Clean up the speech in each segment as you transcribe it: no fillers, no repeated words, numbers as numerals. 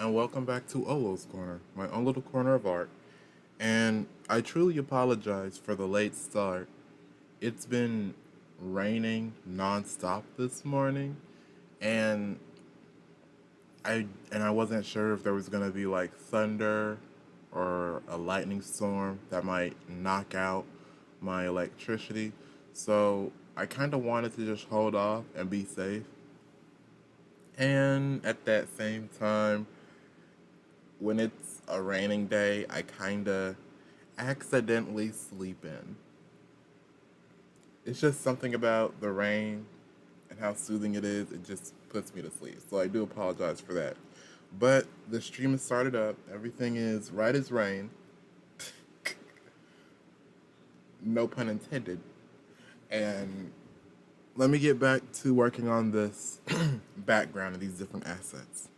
and welcome back to Owoh's Corner, my own little corner of art. And I truly apologize for the late start. It's been raining nonstop this morning, and I wasn't sure if there was gonna be like thunder or a lightning storm that might knock out my electricity. So I kind of wanted to just hold off and be safe. And at that same time, when it's a raining day, I kind of accidentally sleep in. It's just something about the rain and how soothing it is. It just puts me to sleep. So I do apologize for that. But the stream has started up. Everything is right as rain. No pun intended. And let me get back to working on this background and these different assets.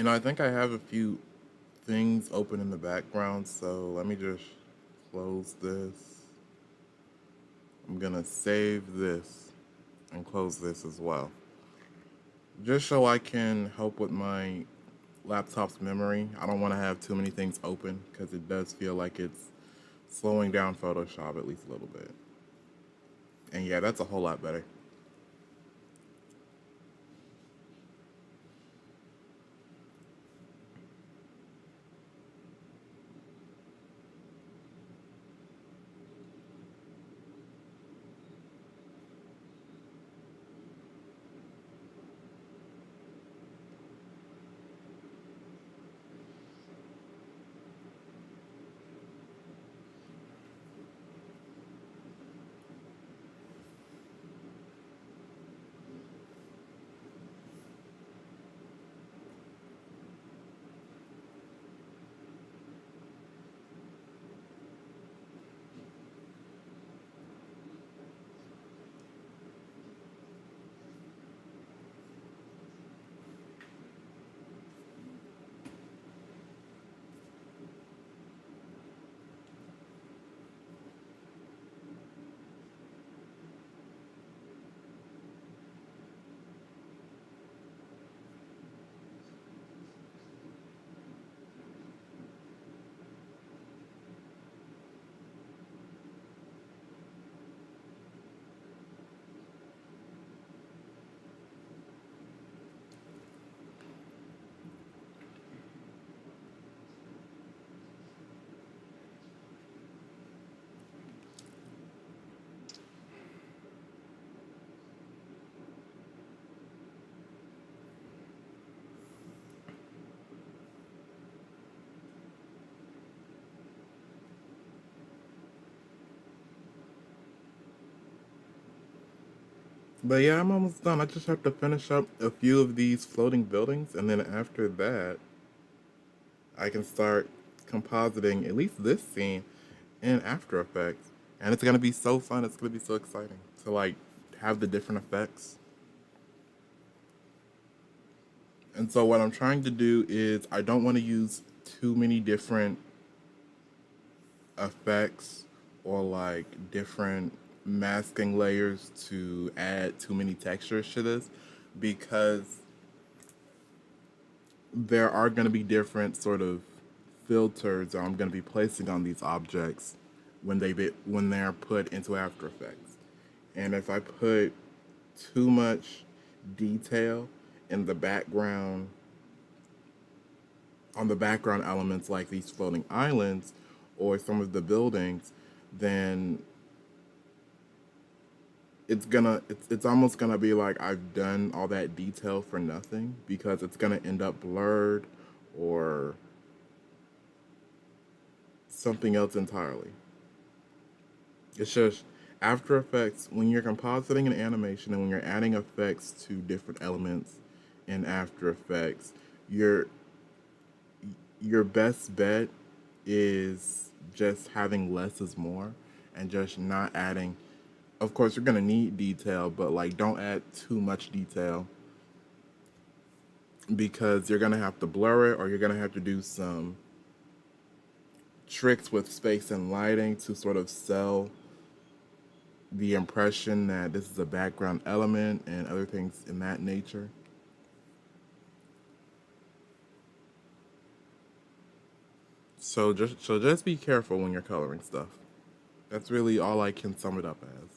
I think I have a few things open in the background, so let me just close this. I'm gonna save this and close this as well. Just so I can help with my laptop's memory. I don't want to have too many things open because it does feel like it's slowing down Photoshop at least a little bit. And yeah, that's a whole lot better. But yeah, I'm almost done. I just have to finish up a few of these floating buildings, and then after that, I can start compositing at least this scene in After Effects. And it's gonna be so fun. It's gonna be so exciting to like have the different effects. And so what I'm trying to do is I don't want to use too many different effects or like different masking layers to add too many textures to this because there are going to be different sort of filters that I'm going to be placing on these objects when they're put into After Effects. And if I put too much detail in the background on the background elements like these floating islands or some of the buildings, then it's almost gonna be like I've done all that detail for nothing because it's gonna end up blurred or something else entirely. It's just After Effects, when you're compositing an animation and when you're adding effects to different elements in After Effects, your your best bet is just having less is more and just not adding. Of course, you're gonna need detail, but like don't add too much detail because you're gonna have to blur it or you're gonna have to do some tricks with space and lighting to sort of sell the impression that this is a background element and other things in that nature. So just be careful when you're coloring stuff. That's really all I can sum it up as.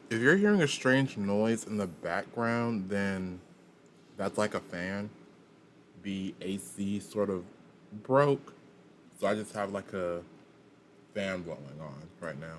If you're hearing a strange noise in the background, then that's like a fan. The AC sort of broke, so I just have like a fan blowing on right now.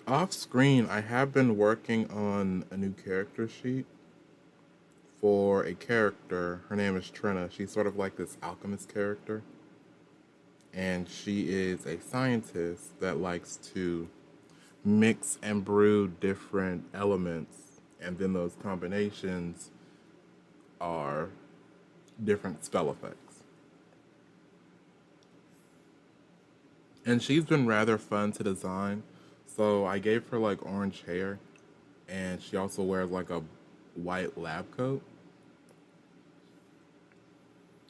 Off screen, I have been working on a new character sheet for a character. Her name is Trina. She's sort of like this alchemist character, and she is a scientist that likes to mix and brew different elements, and then those combinations are different spell effects. And she's been rather fun to design. So I gave her like orange hair, and she also wears like a white lab coat,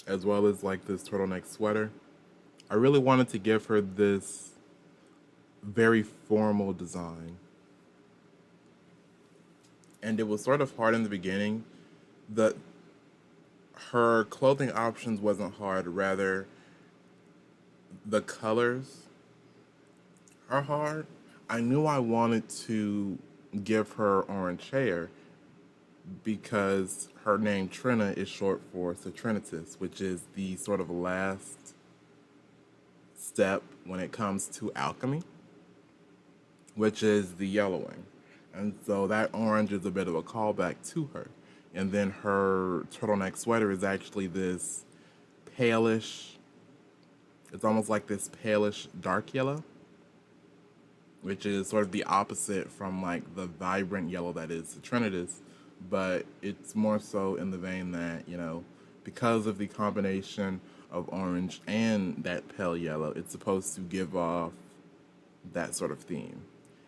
as well as like this turtleneck sweater. I really wanted to give her this very formal design. And it was sort of hard in the beginning. The Her clothing options wasn't hard, rather the colors are hard. I knew I wanted to give her orange hair because her name Trina is short for Citrinitas, which is the sort of last step when it comes to alchemy, which is the yellowing. And so that orange is a bit of a callback to her. And then her turtleneck sweater is actually this palish, it's almost like this palish dark yellow, which is sort of the opposite from like the vibrant yellow that is Trinitas, but it's more so in the vein that, because of the combination of orange and that pale yellow, it's supposed to give off that sort of theme.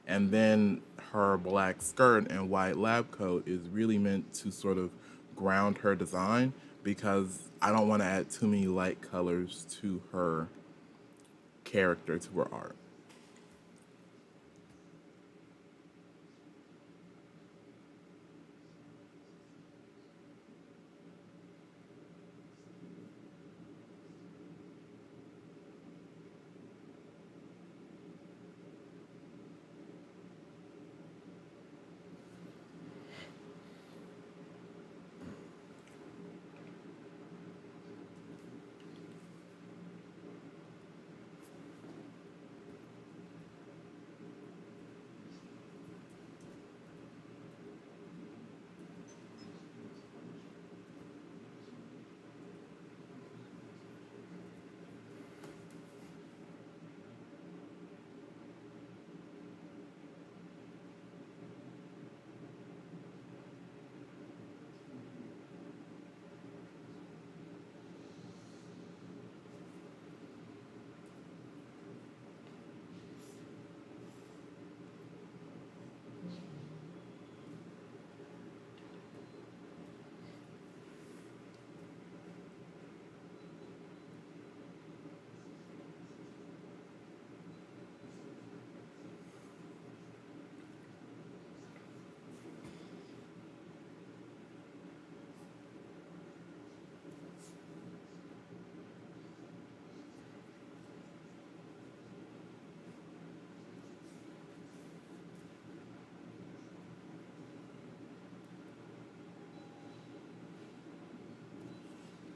And then her black skirt and white lab coat is really meant to sort of ground her design because I don't want to add too many light colors to her character, to her art.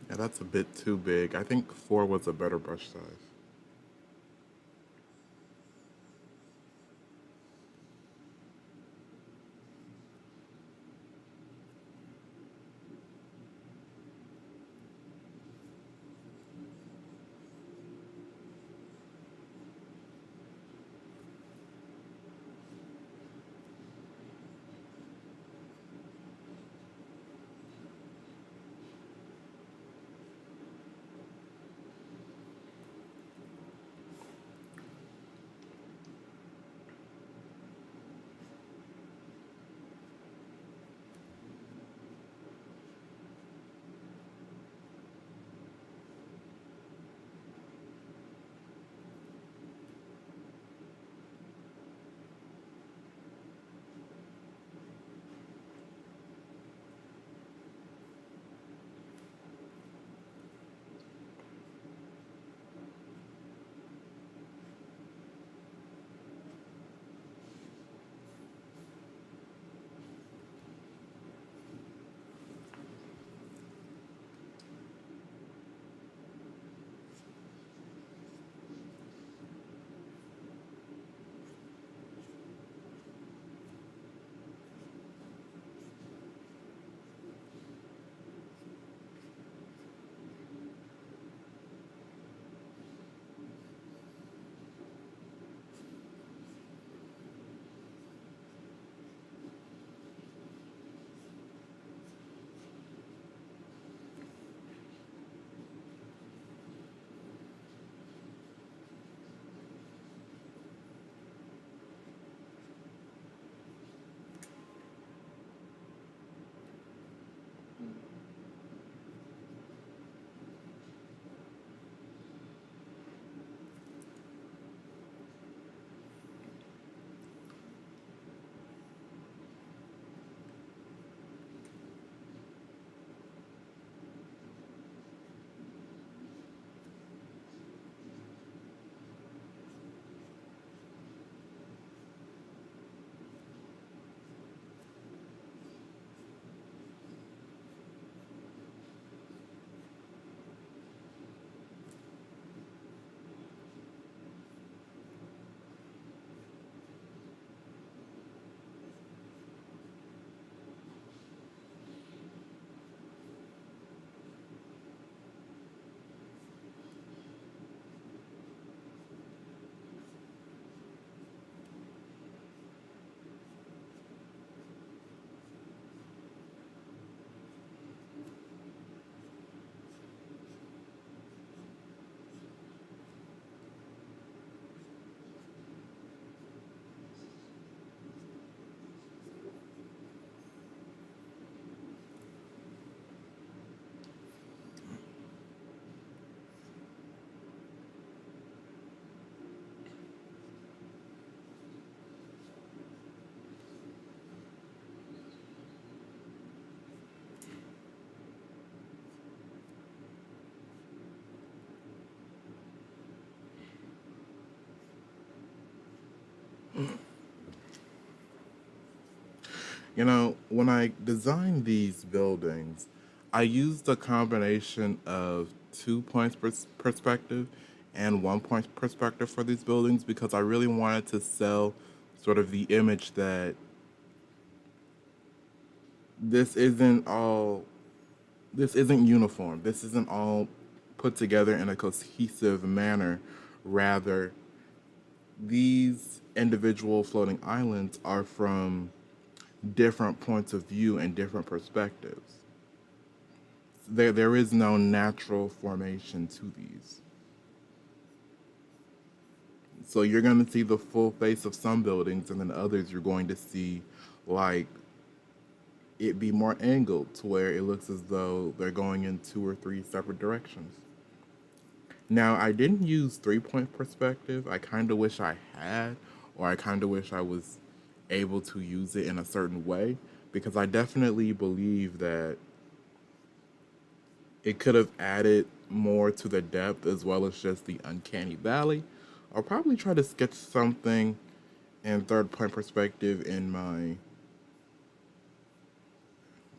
Yeah, that's a bit too big. I think 4 was a better brush size. You know, when I designed these buildings, I used a combination of 2 points perspective and 1 point perspective for these buildings because I really wanted to sell sort of the image that this isn't all this isn't uniform. This isn't all put together in a cohesive manner. Rather, these individual floating islands are from different points of view and different perspectives. There is no natural formation to these. So you're going to see the full face of some buildings, and then others you're going to see like it be more angled to where it looks as though they're going in two or three separate directions. Now, I didn't use 3 point perspective. I kind of wish I had, or I kind of wish I was able to use it in a certain way because I definitely believe that it could have added more to the depth as well as just the uncanny valley. I'll probably try to sketch something in 3 point perspective in my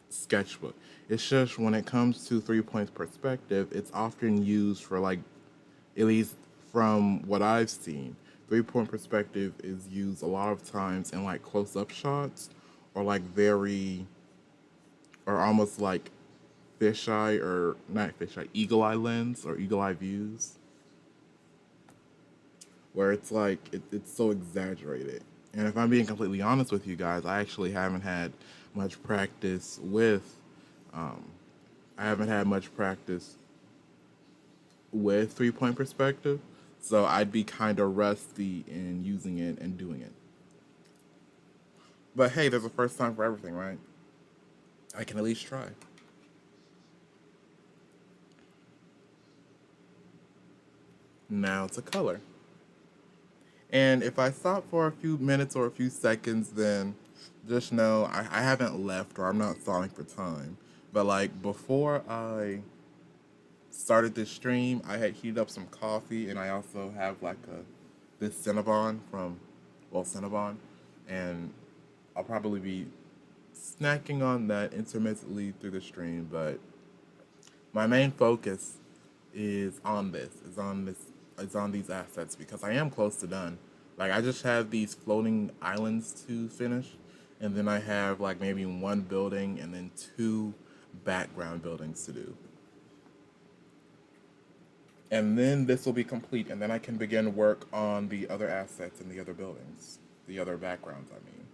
sketchbook. It's just when it comes to 3 points perspective, it's often used for like, at least from what I've seen, 3 point perspective is used a lot of times in like close up shots or like very, or almost like fisheye or not fisheye, eagle eye lens or eagle eye views, where it's like it's so exaggerated. And if I'm being completely honest with you guys, I actually haven't had much practice with, um, I haven't had much practice with 3 point perspective, so I'd be kind of rusty in using it and doing it. But hey, there's a first time for everything, right? I can at least try. Now to color. And if I stop for a few minutes or a few seconds, then just know I haven't left or I'm not stalling for time. But like before I started this stream, I had heated up some coffee and I also have like a this Cinnabon from Cinnabon, and I'll probably be snacking on that intermittently through the stream. But my main focus is on these assets because I am close to done. Like I just have these floating islands to finish, and then I have like maybe one building and then two background buildings to do. And then this will be complete, and then I can begin work on the other assets and the other buildings, the other backgrounds, I mean.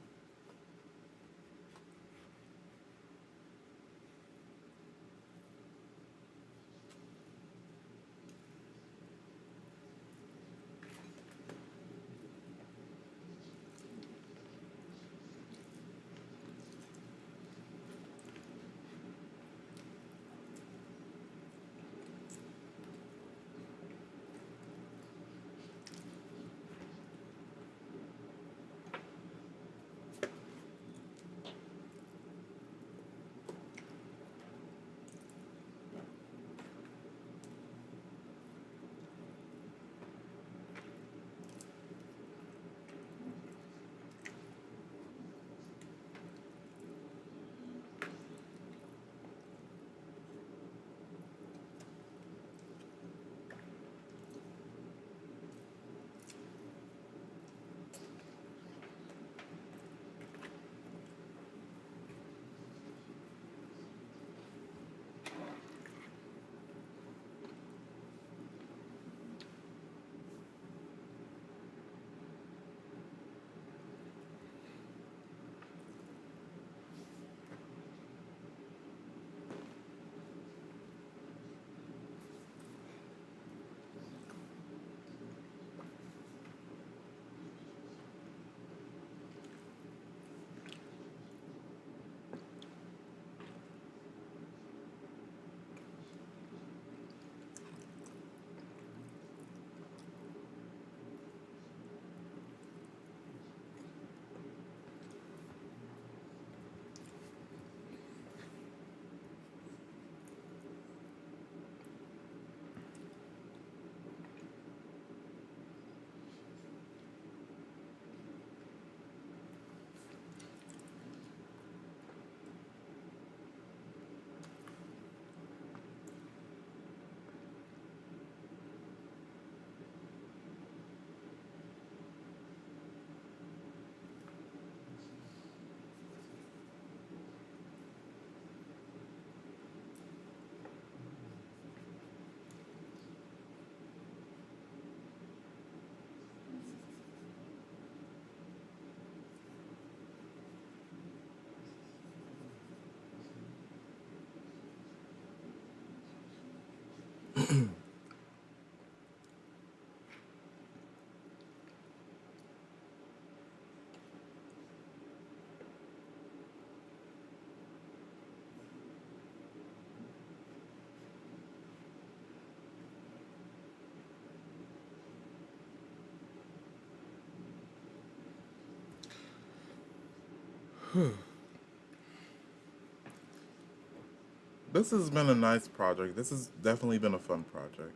This has been a nice project. This has definitely been a fun project.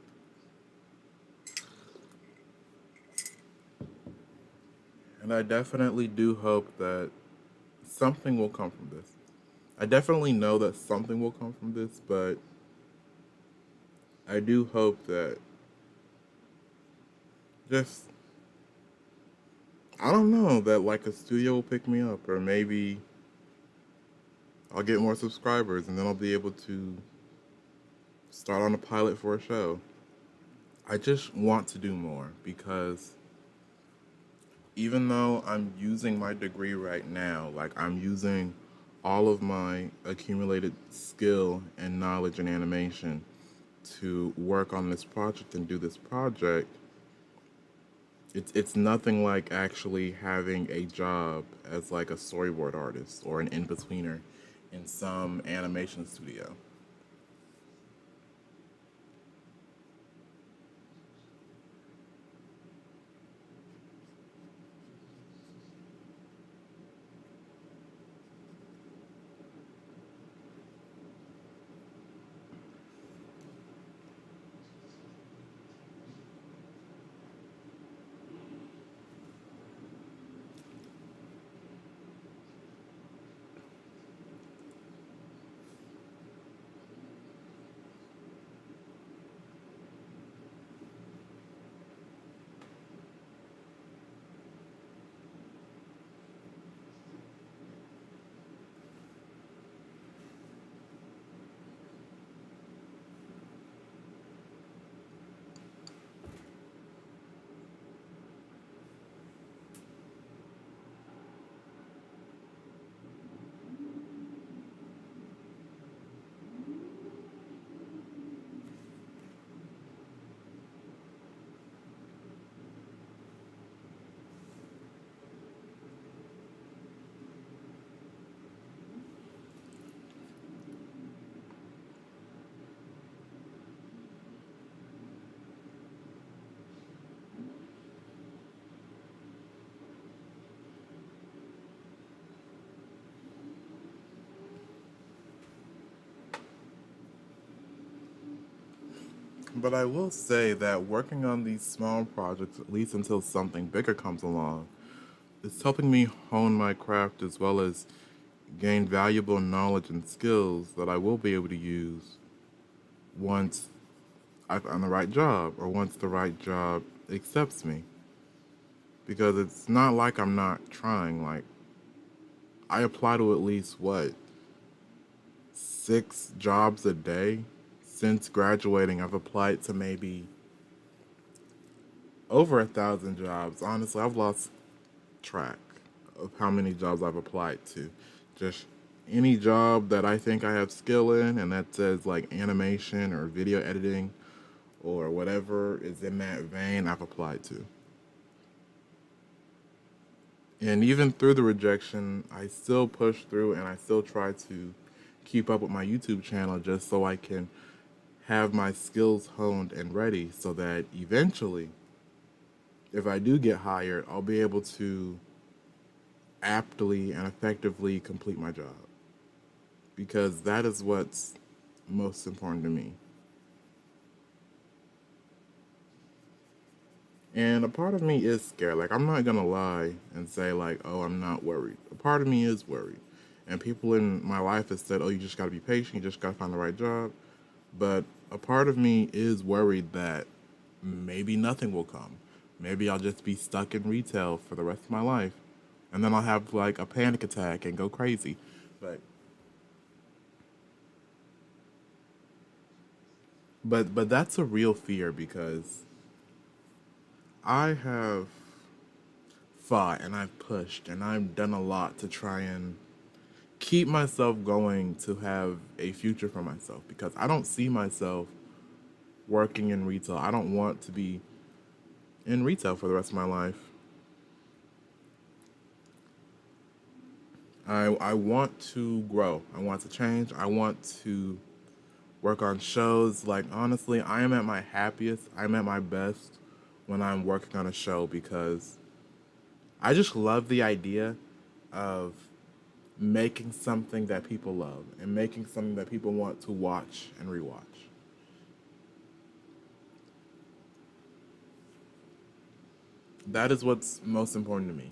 And I definitely do hope that something will come from this. I definitely know that something will come from this, but I do hope that just, I don't know, that like a studio will pick me up, or maybe I'll get more subscribers and then I'll be able to start on a pilot for a show. I just want to do more because even though I'm using my degree right now, like I'm using all of my accumulated skill and knowledge in animation to work on this project and do this project, it's nothing like actually having a job as like a storyboard artist or an in-betweener in some animation studio. But I will say that working on these small projects, at least until something bigger comes along, is helping me hone my craft as well as gain valuable knowledge and skills that I will be able to use once I find the right job or once the right job accepts me. Because it's not like I'm not trying. Like, I apply to at least, what, 6 jobs a day? Since graduating, I've applied to maybe over 1,000 jobs. Honestly, I've lost track of how many jobs I've applied to. Just any job that I think I have skill in and that says like animation or video editing or whatever is in that vein, I've applied to. And even through the rejection, I still push through and I still try to keep up with my YouTube channel just so I can have my skills honed and ready so that eventually, if I do get hired, I'll be able to aptly and effectively complete my job. Because that is what's most important to me. And a part of me is scared. Like, I'm not gonna lie and say, like, oh, I'm not worried. A part of me is worried. And people in my life have said, oh, you just gotta be patient, you just gotta find the right job. But a part of me is worried that maybe nothing will come. Maybe I'll just be stuck in retail for the rest of my life. And then I'll have like a panic attack and go crazy. But but that's a real fear because I have fought and I've pushed and I've done a lot to try and keep myself going to have a future for myself because I don't see myself working in retail. I don't want to be in retail for the rest of my life. I want to grow. I want to change. I want to work on shows. Like, honestly, I am at my happiest, I'm at my best when I'm working on a show because I just love the idea of making something that people love and making something that people want to watch and rewatch. That is what's most important to me.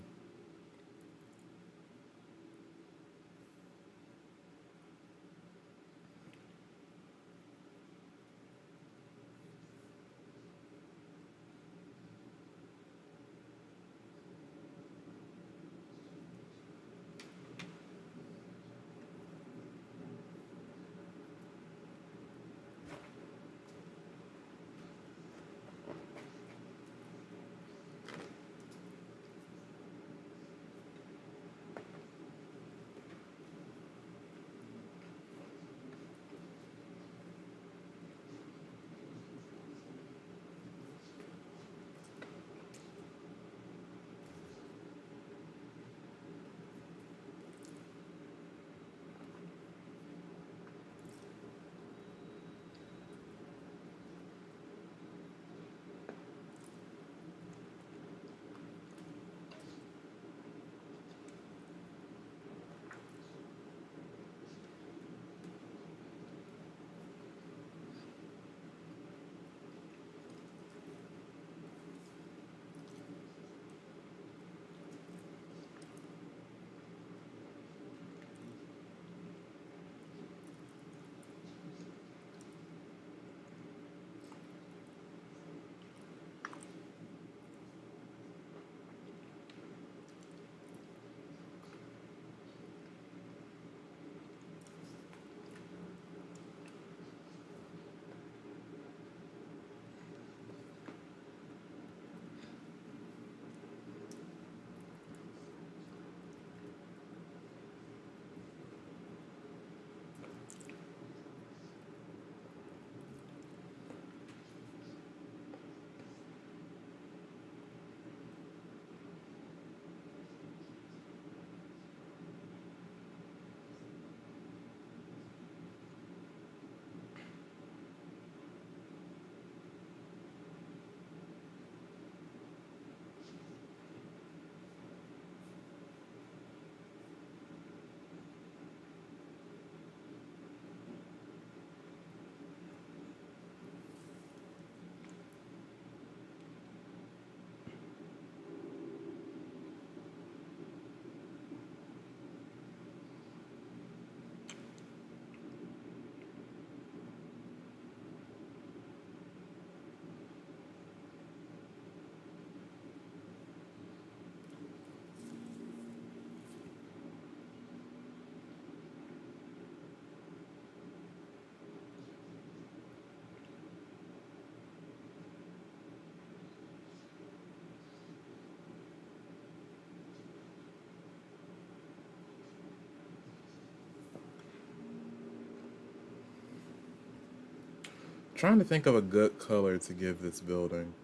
Trying to think of a good color to give this building.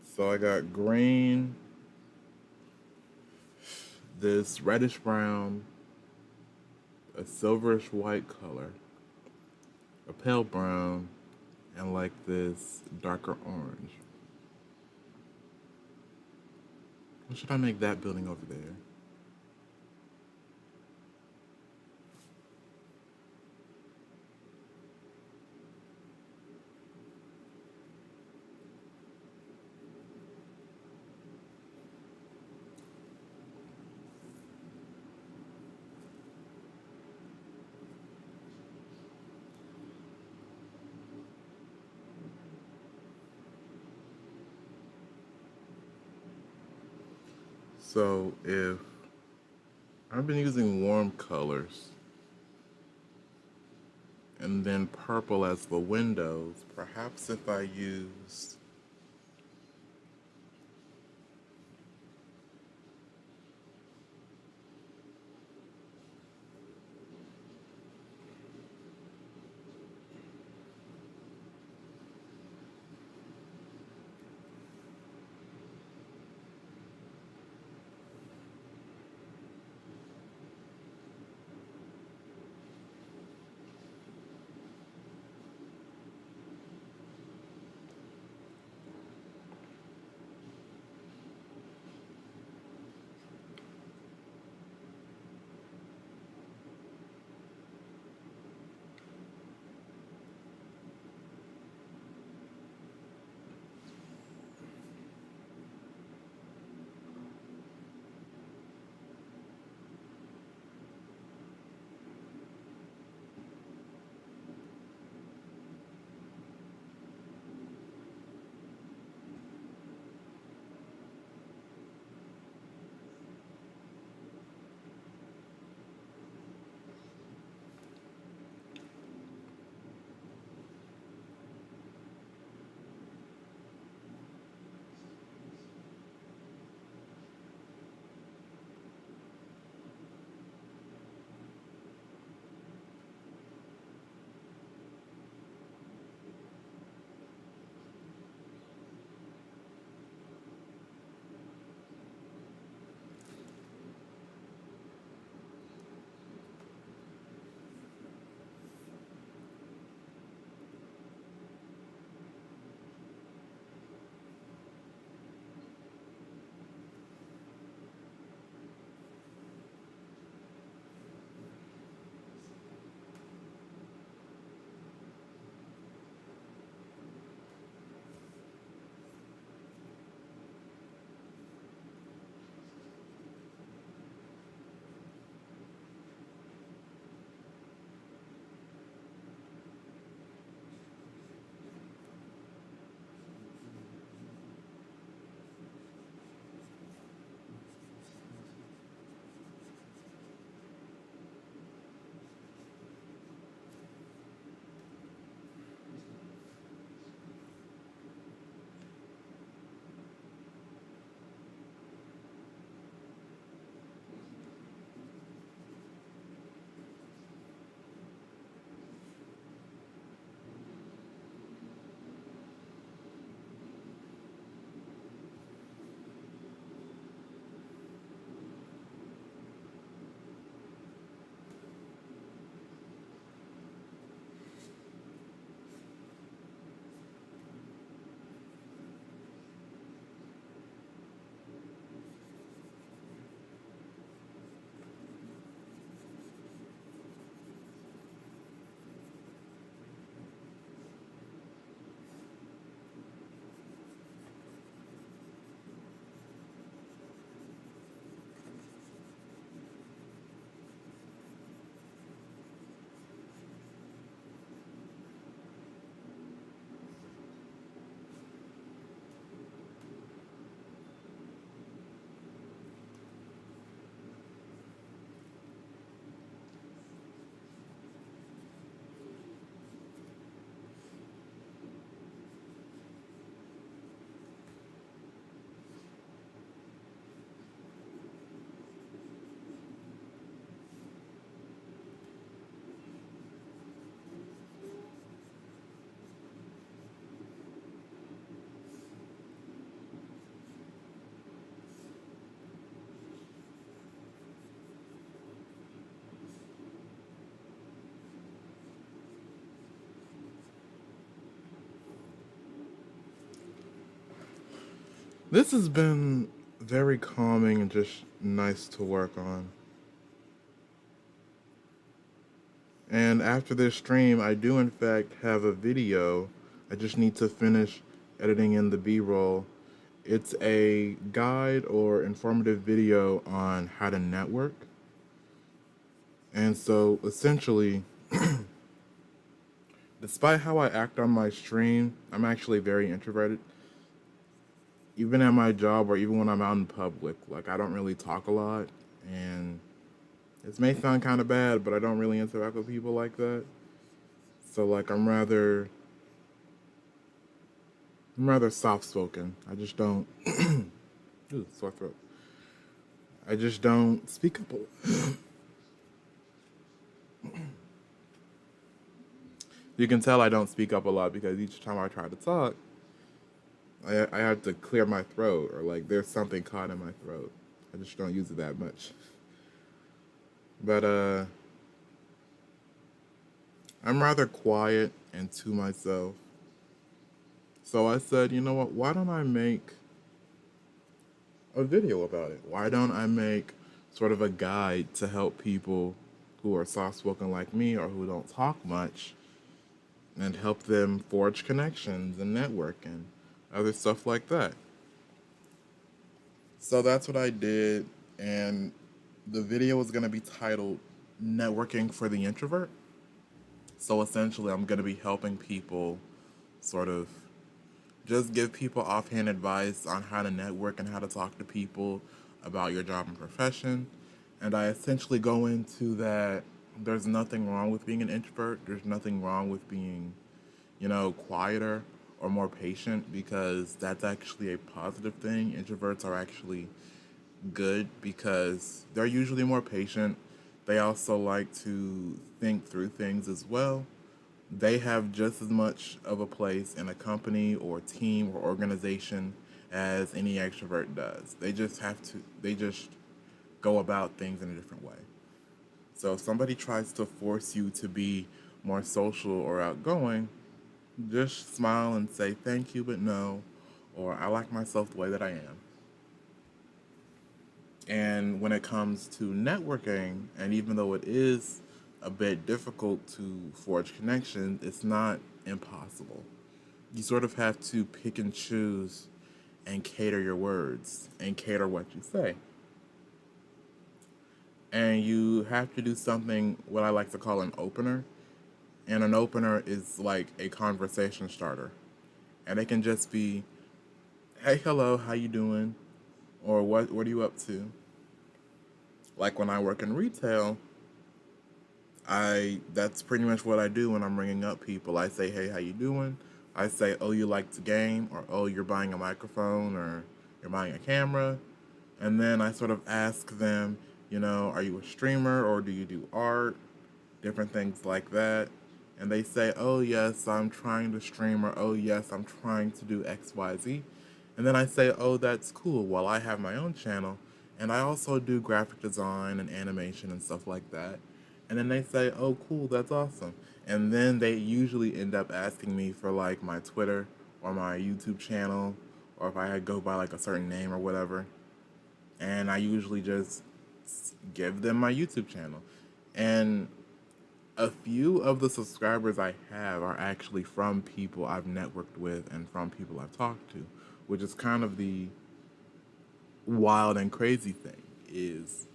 So I got green, this reddish brown, a silverish white color, a pale brown, and like this darker orange. What should I make that building over there? So if I've been using warm colors and then purple as the windows, perhaps if I use This has been very calming and just nice to work on. And after this stream, I do in fact have a video. I just need to finish editing in the B-roll. It's a guide or informative video on how to network. And so essentially, despite how I act on my stream, I'm actually very introverted. Even at my job or even when I'm out in public, like I don't really talk a lot. And this may sound kind of bad, but I don't really interact with people like that. So like I'm rather soft spoken. I just don't ooh, sore throat. I just don't speak up. You can tell I don't speak up a lot because each time I try to talk, I have to clear my throat or like there's something caught in my throat. I just don't use it that much. But I'm rather quiet and to myself. So I said, you know what? Why don't I make a video about it? Why don't I make sort of a guide to help people who are soft spoken like me or who don't talk much and help them forge connections and network and other stuff like that. So that's what I did, and the video is going to be titled Networking for the Introvert. So essentially, I'm going to be helping people sort of just give people offhand advice on how to network and how to talk to people about your job and profession. And I essentially go into that there's nothing wrong with being an introvert. There's nothing wrong with being, quieter or more patient because that's actually a positive thing. Introverts are actually good because they're usually more patient. They also like to think through things as well. They have just as much of a place in a company or team or organization as any extrovert does. They just go about things in a different way. So if somebody tries to force you to be more social or outgoing, just smile and say thank you, but no, or I like myself the way that I am. And when it comes to networking, and even though it is a bit difficult to forge connections, it's not impossible. You sort of have to pick and choose and cater your words and cater what you say. And you have to do something, what I like to call an opener. And an opener is like a conversation starter. And it can just be, hey, hello, how you doing? Or what are you up to? Like when I work in retail, I that's pretty much what I do when I'm ringing up people. I say, "Hey, how you doing?" I say, "Oh, you like to game," or "Oh, you're buying a microphone," or "You're buying a camera," and then I sort of ask them, "Are you a streamer or do you do art?" Different things like that, and they say, "Oh, yes, I'm trying to stream," or "Oh, yes, I'm trying to do X, Y, Z," and then I say, "Oh, that's cool." Well, I have my own channel, and I also do graphic design and animation and stuff like that. And then they say, "Oh, cool, that's awesome." And then they usually end up asking me for like my Twitter or my YouTube channel, or if I go by like a certain name or whatever. And I usually just give them my YouTube channel. And a few of the subscribers I have are actually from people I've networked with and from people I've talked to, which is kind of the wild and crazy thing is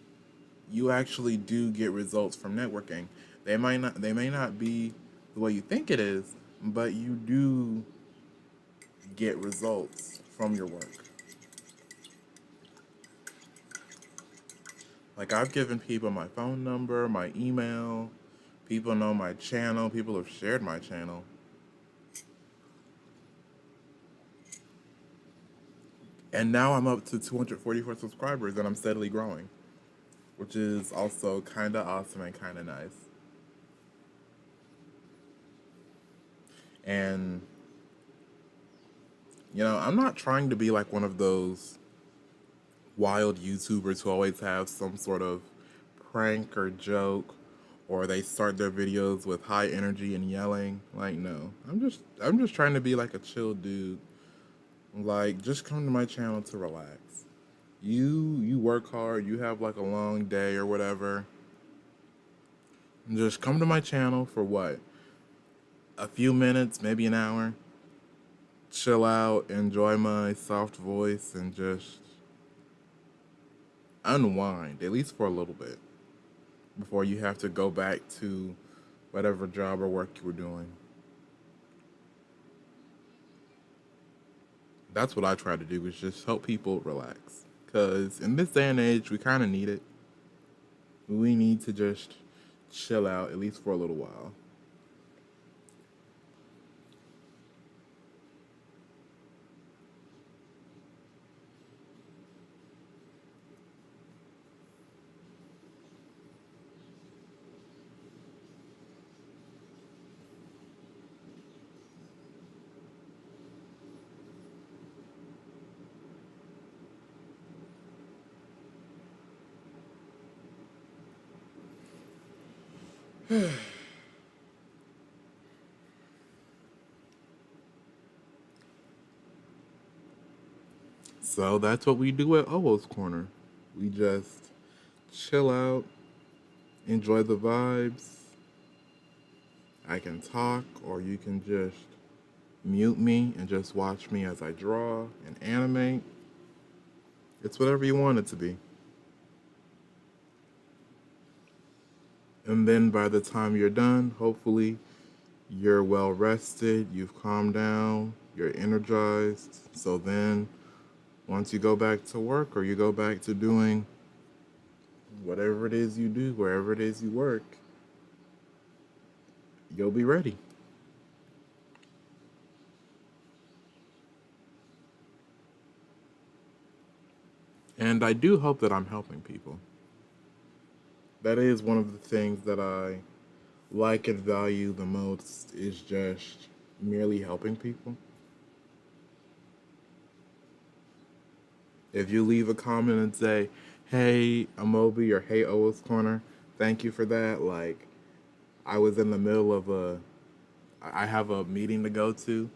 you actually do get results from networking. They may not be the way you think it is, but you do get results from your work. Like I've given people my phone number, my email, people know my channel, people have shared my channel. And now I'm up to 244 subscribers and I'm steadily growing, which is also kind of awesome and kind of nice. And, I'm not trying to be like one of those wild YouTubers who always have some sort of prank or joke or they start their videos with high energy and yelling. Like no. I'm just trying to be like a chill dude. Like, just come to my channel to relax. You work hard, you have like a long day or whatever. Just come to my channel for what? A few minutes, maybe an hour. Chill out, enjoy my soft voice, and just unwind, at least for a little bit, before you have to go back to whatever job or work you were doing. That's what I try to do, is just help people relax. Because in this day and age, we kind of need it. We need to just chill out, at least for a little while. So that's what we do at Owoh's Corner. We just chill out, enjoy the vibes. I can talk, or you can just mute me and just watch me as I draw and animate. It's whatever you want it to be. And then by the time you're done, hopefully you're well rested, you've calmed down, you're energized. So then once you go back to work or you go back to doing whatever it is you do, wherever it is you work, you'll be ready. And I do hope that I'm helping people. That is one of the things that I like and value the most, is just merely helping people. If you leave a comment and say, hey, Amobi, or hey, Owoh's Corner, thank you for that. Like, I was in the middle of I have a meeting to go to,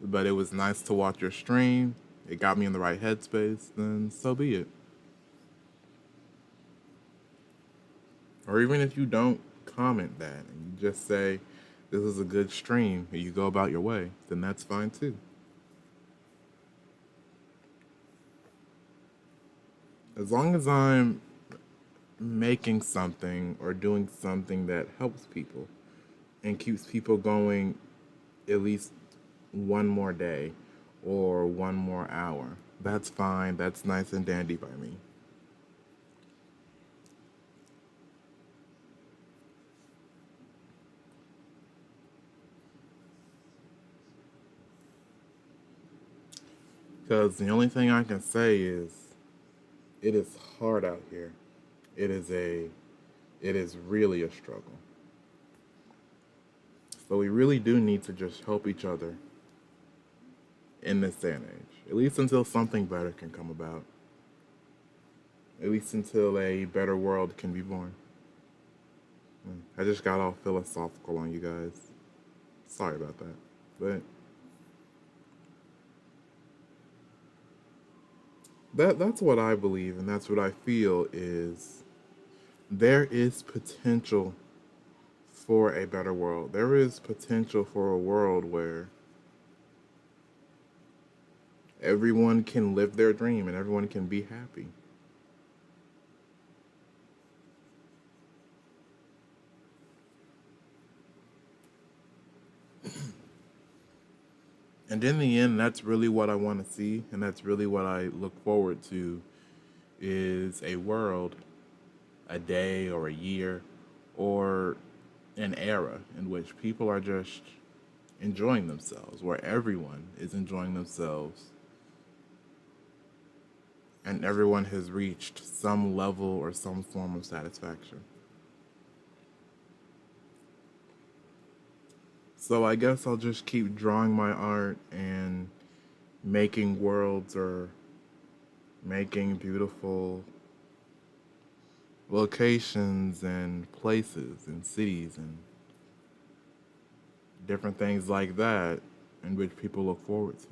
but it was nice to watch your stream. It got me in the right headspace, then so be it. Or even if you don't comment that and you just say, this is a good stream, and you go about your way, then that's fine too. As long as I'm making something or doing something that helps people and keeps people going at least one more day or one more hour, that's fine. That's nice and dandy by me. Because the only thing I can say is it is hard out here. It is a it is really a struggle. So we really do need to just help each other in this day and age. At least until something better can come about. At least until a better world can be born. I just got all philosophical on you guys. Sorry about that. But that's what I believe, and that's what I feel, is there is potential for a better world. There is potential for a world where everyone can live their dream and everyone can be happy. And in the end, that's really what I want to see, and that's really what I look forward to, is a world, a day or a year, or an era in which people are just enjoying themselves, where everyone is enjoying themselves and everyone has reached some level or some form of satisfaction. So I guess I'll just keep drawing my art and making worlds, or making beautiful locations and places and cities and different things like that in which people look forward to.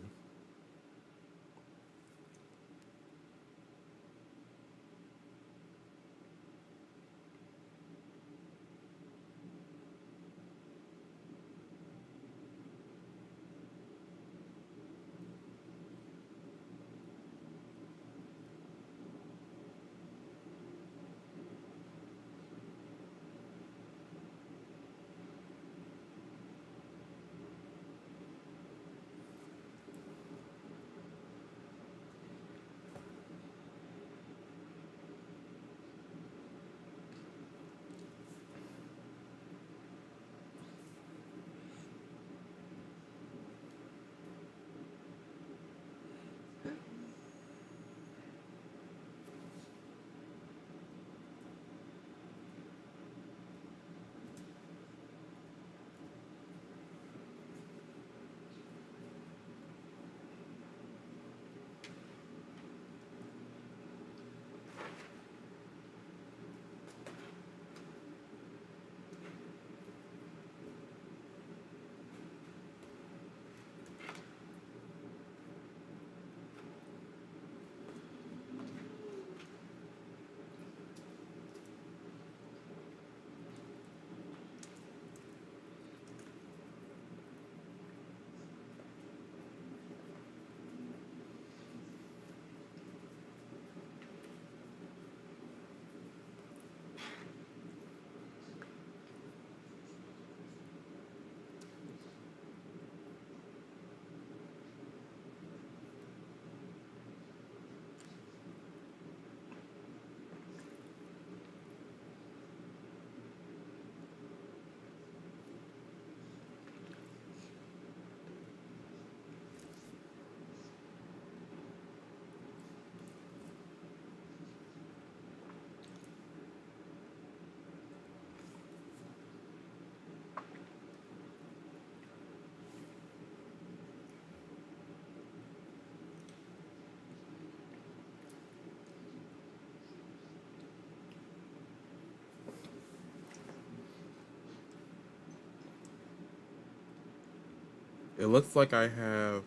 It looks like I have,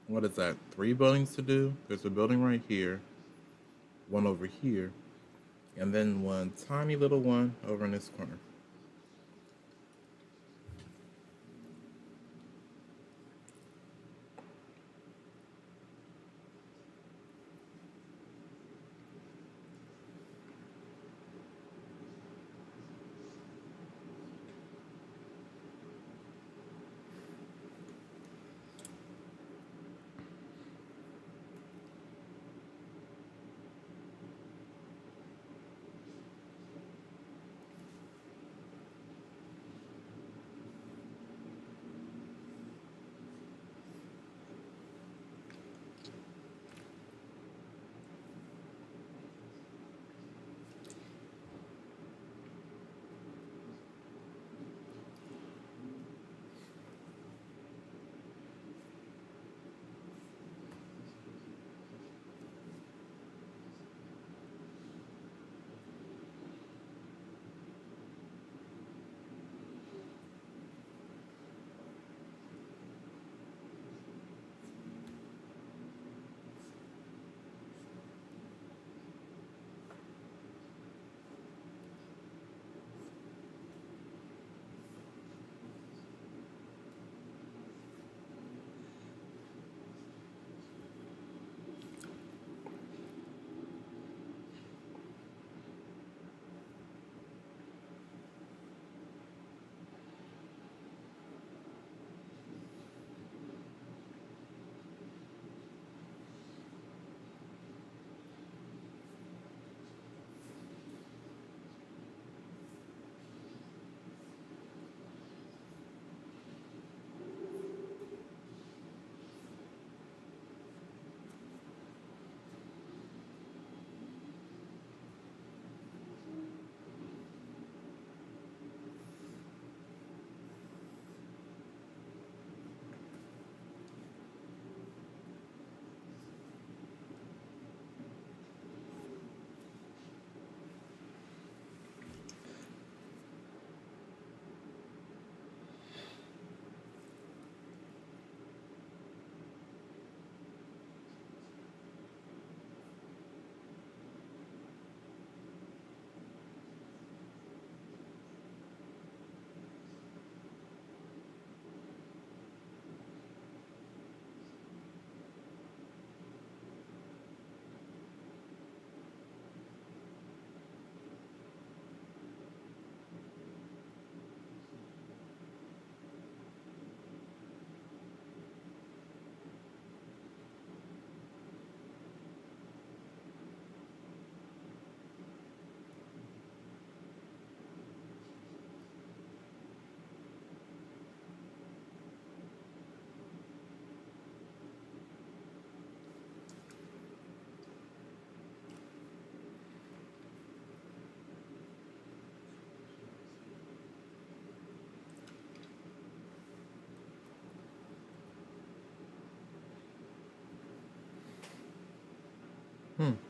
what is that, 3 buildings to do? There's a building right here, one over here, and then one tiny little one over in this corner.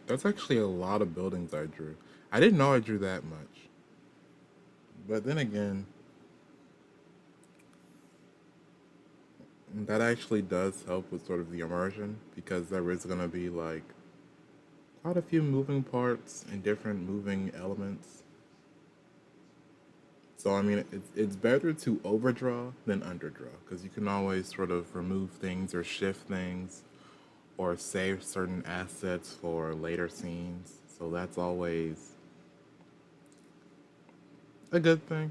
That's actually a lot of buildings I drew. I didn't know I drew that much. But then again, that actually does help with sort of the immersion because there is going to be like quite a few moving parts and different moving elements. So, I mean, it's better to overdraw than underdraw because you can always sort of remove things or shift things or save certain assets for later scenes. So, that's always a good thing.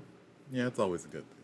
Yeah, it's always a good thing.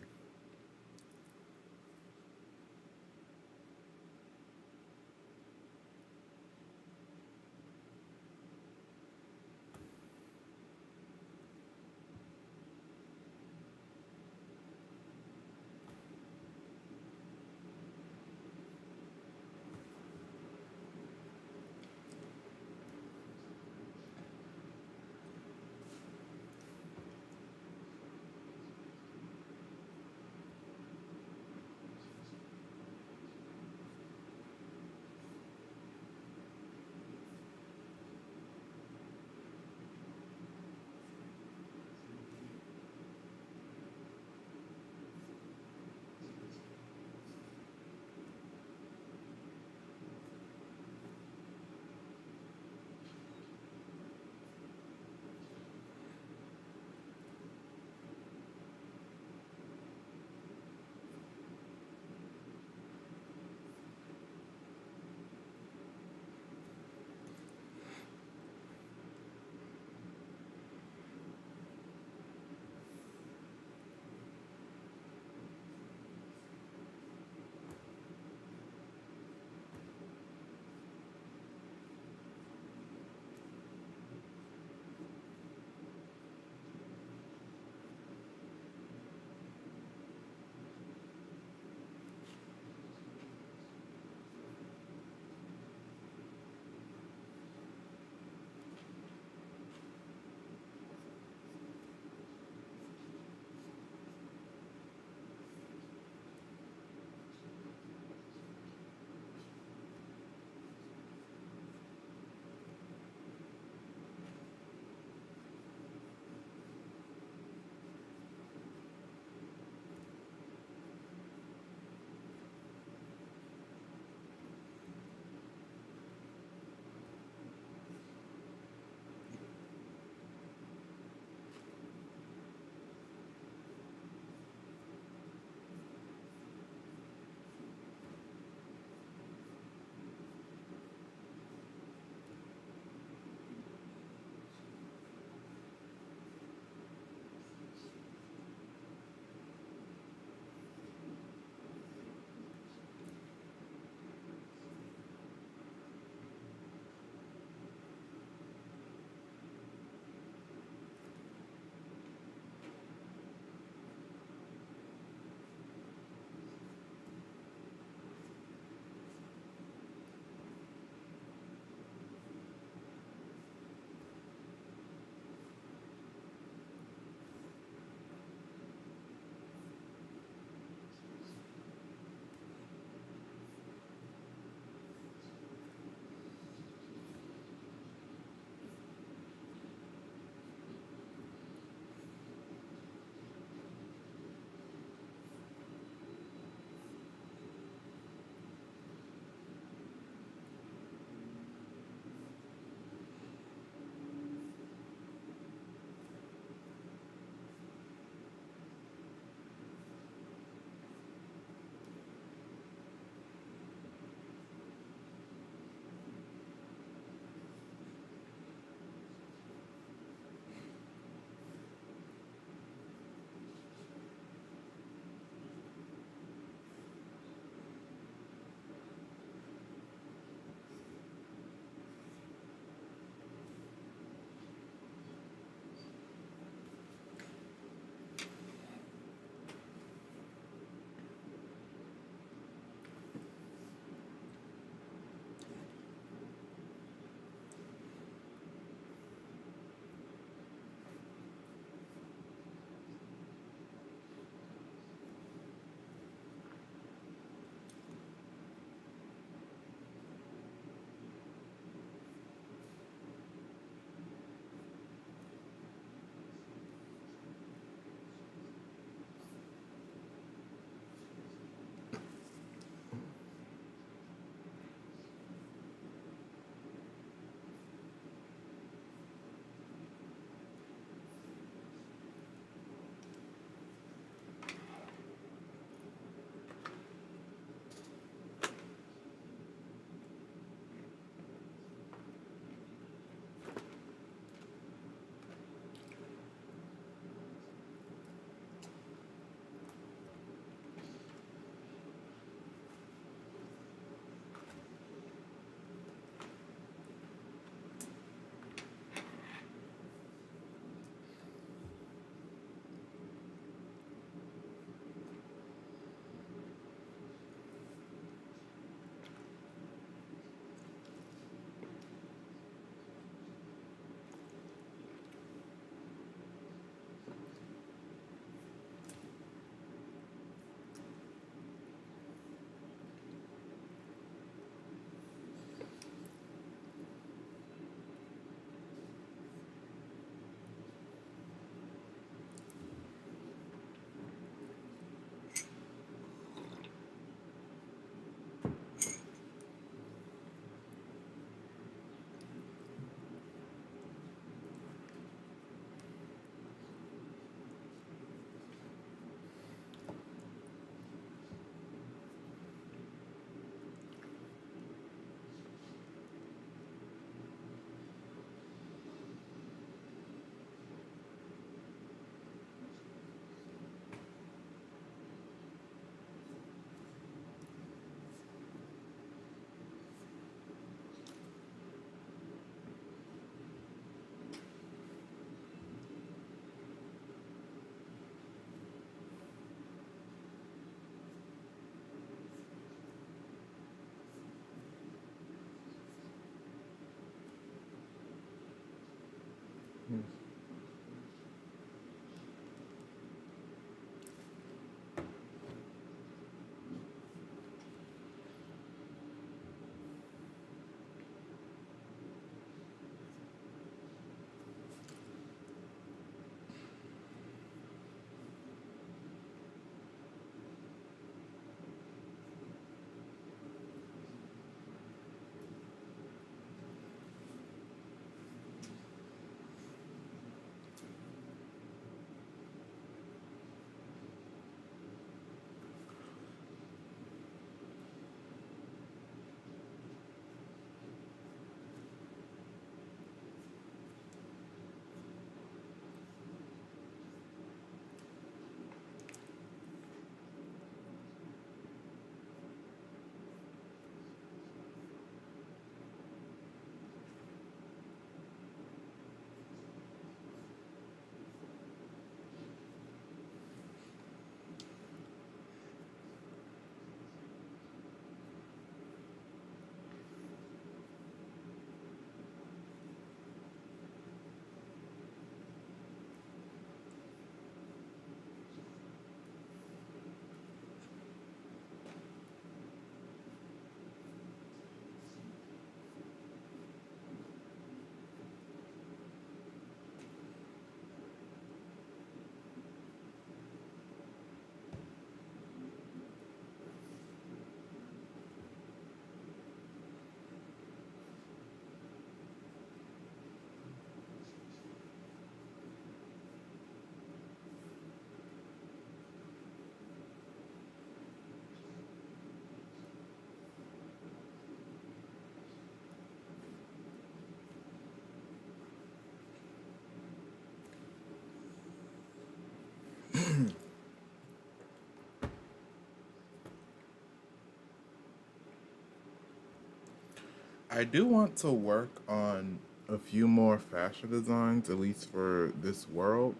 I do want to work on a few more fashion designs, at least for this world,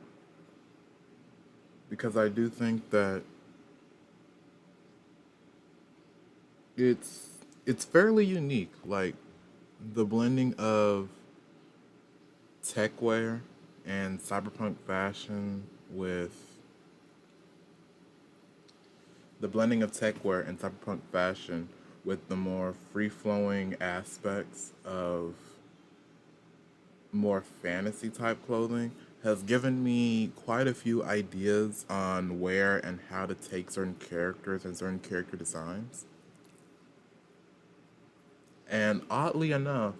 because I do think that it's it's fairly unique. Like the blending of tech wear and cyberpunk fashion with the blending of tech wear and cyberpunk fashion with the more free flowing aspects of more fantasy type clothing has given me quite a few ideas on where and how to take certain characters and certain character designs. And oddly enough,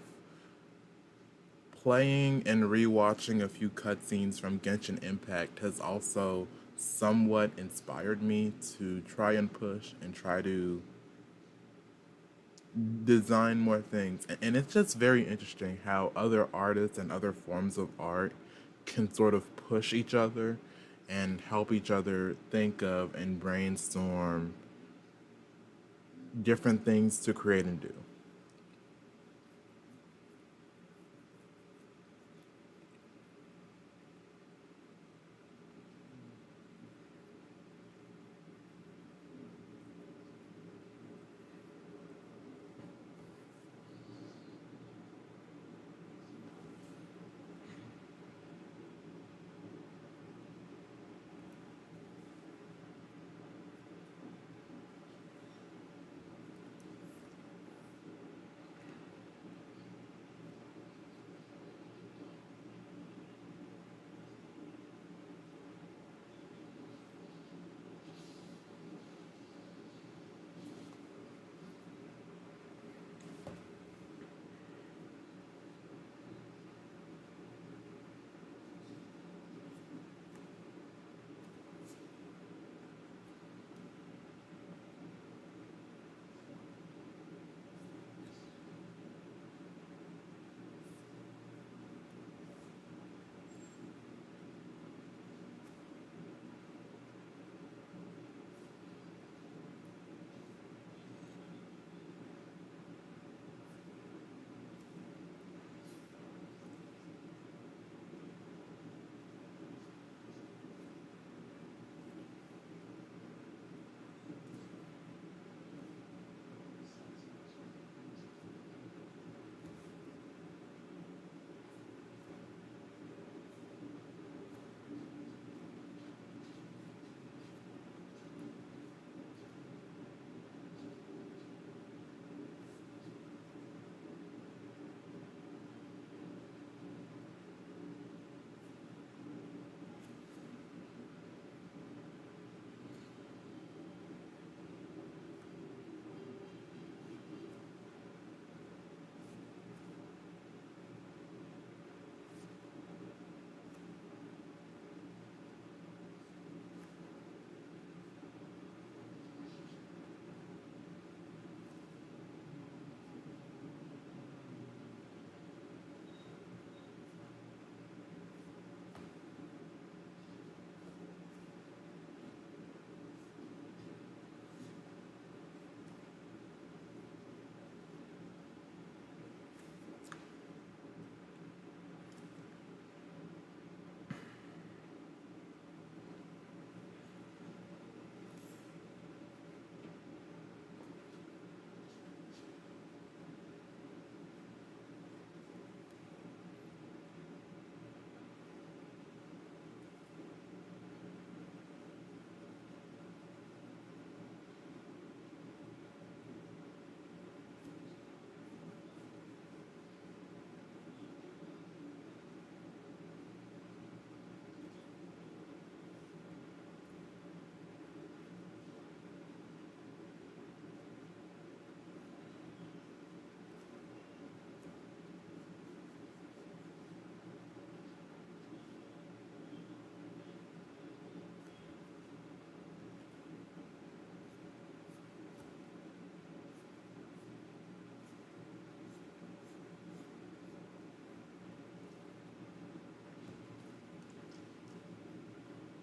playing and rewatching a few cutscenes from Genshin Impact has also somewhat inspired me to try and push and try to design more things. And it's just very interesting how other artists and other forms of art can sort of push each other and help each other think of and brainstorm different things to create and do.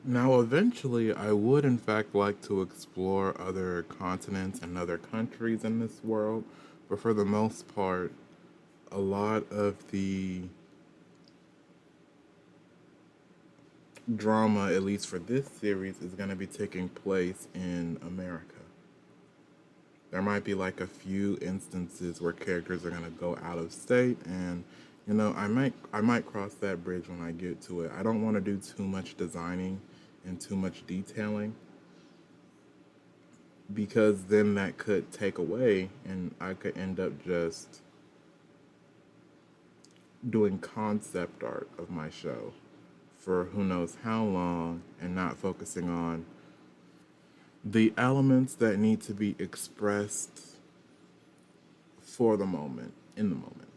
Now, eventually, I would in fact like to explore other continents and other countries in this world, but for the most part, a lot of the drama, at least for this series, is going to be taking place in America. There might be like a few instances where characters are going to go out of state, and you know, I might cross that bridge when I get to it. I don't want to do too much designing and too much detailing, because then that could take away and I could end up just doing concept art of my show for who knows how long and not focusing on the elements that need to be expressed for the moment, in the moment.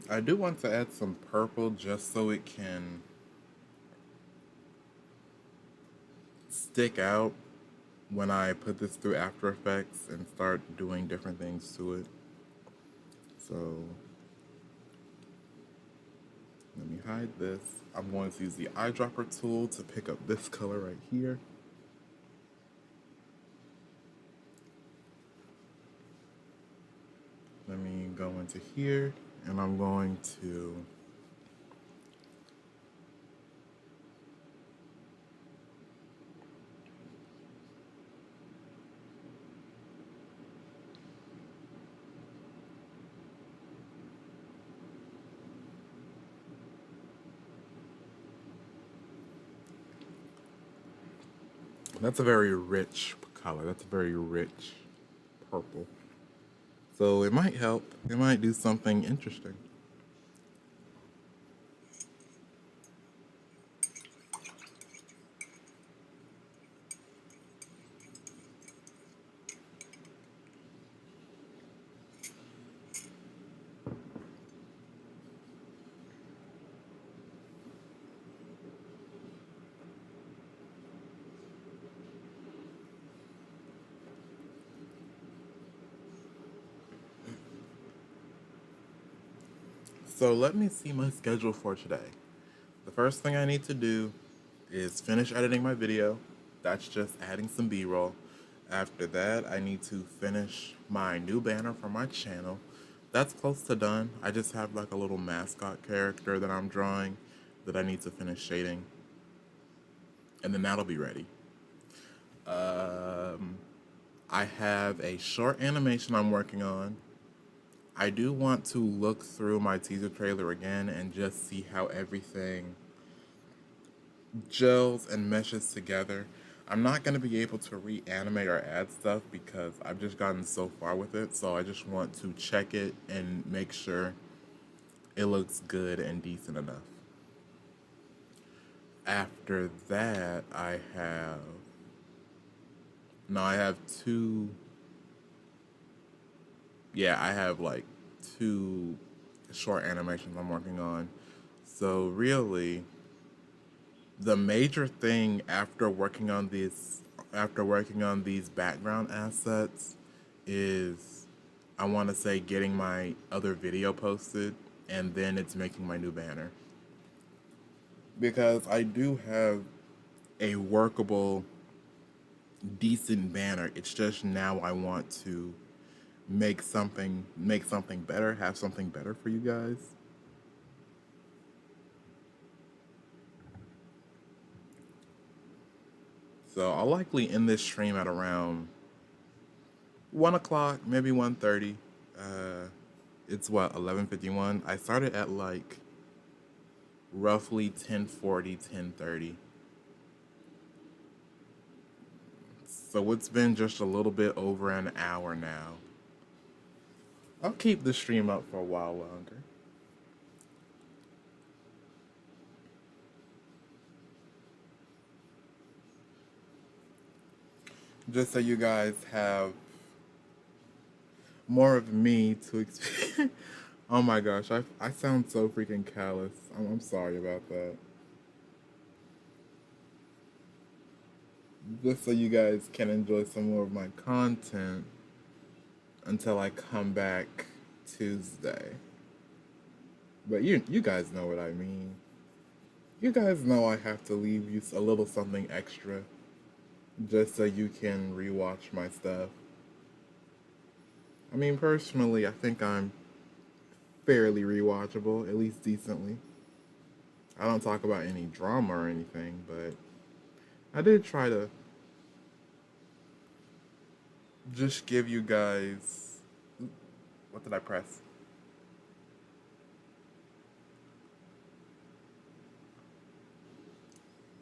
I do want to add some purple just so it can stick out when I put this through After Effects and start doing different things to it. So let me hide this. I'm going to use the eyedropper tool to pick up this color right here. Let me go into here and I'm going to that's a very rich color. That's a very rich purple. So it might help. It might do something interesting. So let me see my schedule for today. The first thing I need to do is finish editing my video. That's just adding some B-roll. After that, I need to finish my new banner for my channel. That's close to done. I just have like a little mascot character that I'm drawing that I need to finish shading. And then that'll be ready. I have a short animation I'm working on. I do want to look through my teaser trailer again and just see how everything gels and meshes together. I'm not going to be able to reanimate or add stuff because I've just gotten so far with it, so I just want to check it and make sure it looks good and decent enough. After that, I have two, I have like two short animations I'm working on. So really, the major thing after working on these background assets is, I want to say, getting my other video posted, and then it's making my new banner. Because I do have a workable, decent banner. It's just now I want to make something better, have something better for you guys. So I'll likely end this stream at around 1 o'clock, maybe 1:30. Uh, it's what 11:51. I started at like roughly 10:40, 10:30. So it's been just a little bit over an hour now. I'll keep the stream up for a while longer. Just so you guys have more of me to experience. Oh my gosh, I sound so freaking callous. I'm sorry about that. Just so you guys can enjoy some more of my content until I come back Tuesday. But you guys know what I mean. You guys know I have to leave you a little something extra just so you can rewatch my stuff. I mean, personally, I think I'm fairly rewatchable, at least decently. I don't talk about any drama or anything, but I did try to just give you guys. What did I press?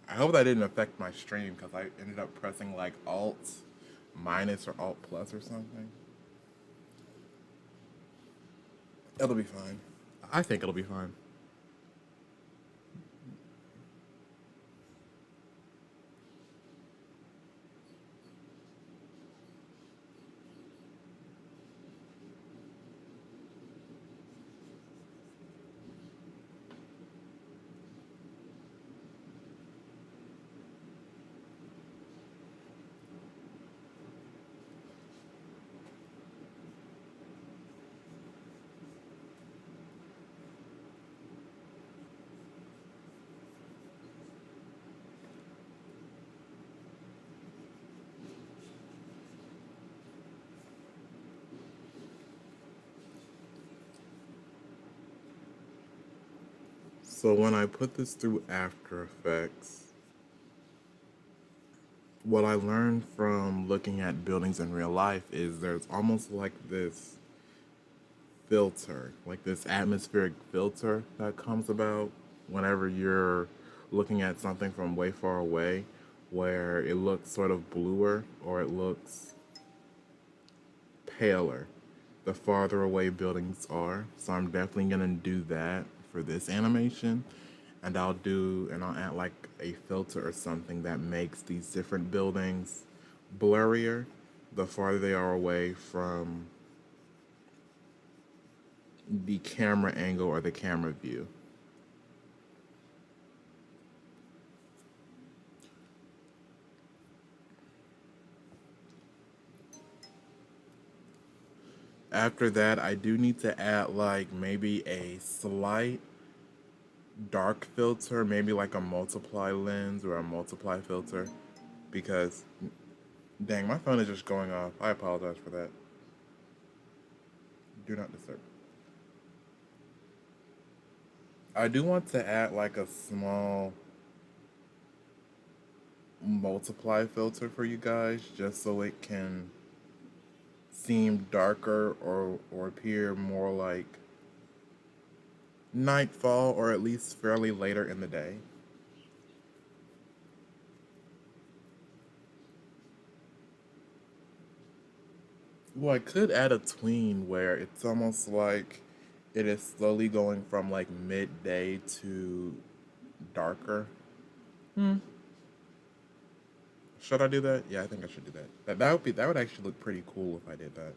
I hope that didn't affect my stream because I ended up pressing like Alt minus or Alt plus or something. It'll be fine. I think it'll be fine. So when I put this through After Effects, what I learned from looking at buildings in real life is there's almost like this filter, like this atmospheric filter that comes about whenever you're looking at something from way far away, where it looks sort of bluer or it looks paler the farther away buildings are. So I'm definitely gonna do that for this animation. And I'll add like a filter or something that makes these different buildings blurrier the farther they are away from the camera angle or the camera view. After that, I do need to add like maybe a slight dark filter, maybe like a multiply lens or a multiply filter, because dang, my phone is just going off. I apologize for that. Do not disturb. I do want to add like a small multiply filter for you guys just so it can seem darker or appear more like nightfall or at least fairly later in the day. Well, I could add a tween where it's almost like it is slowly going from like midday to darker. Hmm. Should I do that? Yeah, I think I should do that. That would actually look pretty cool if I did that.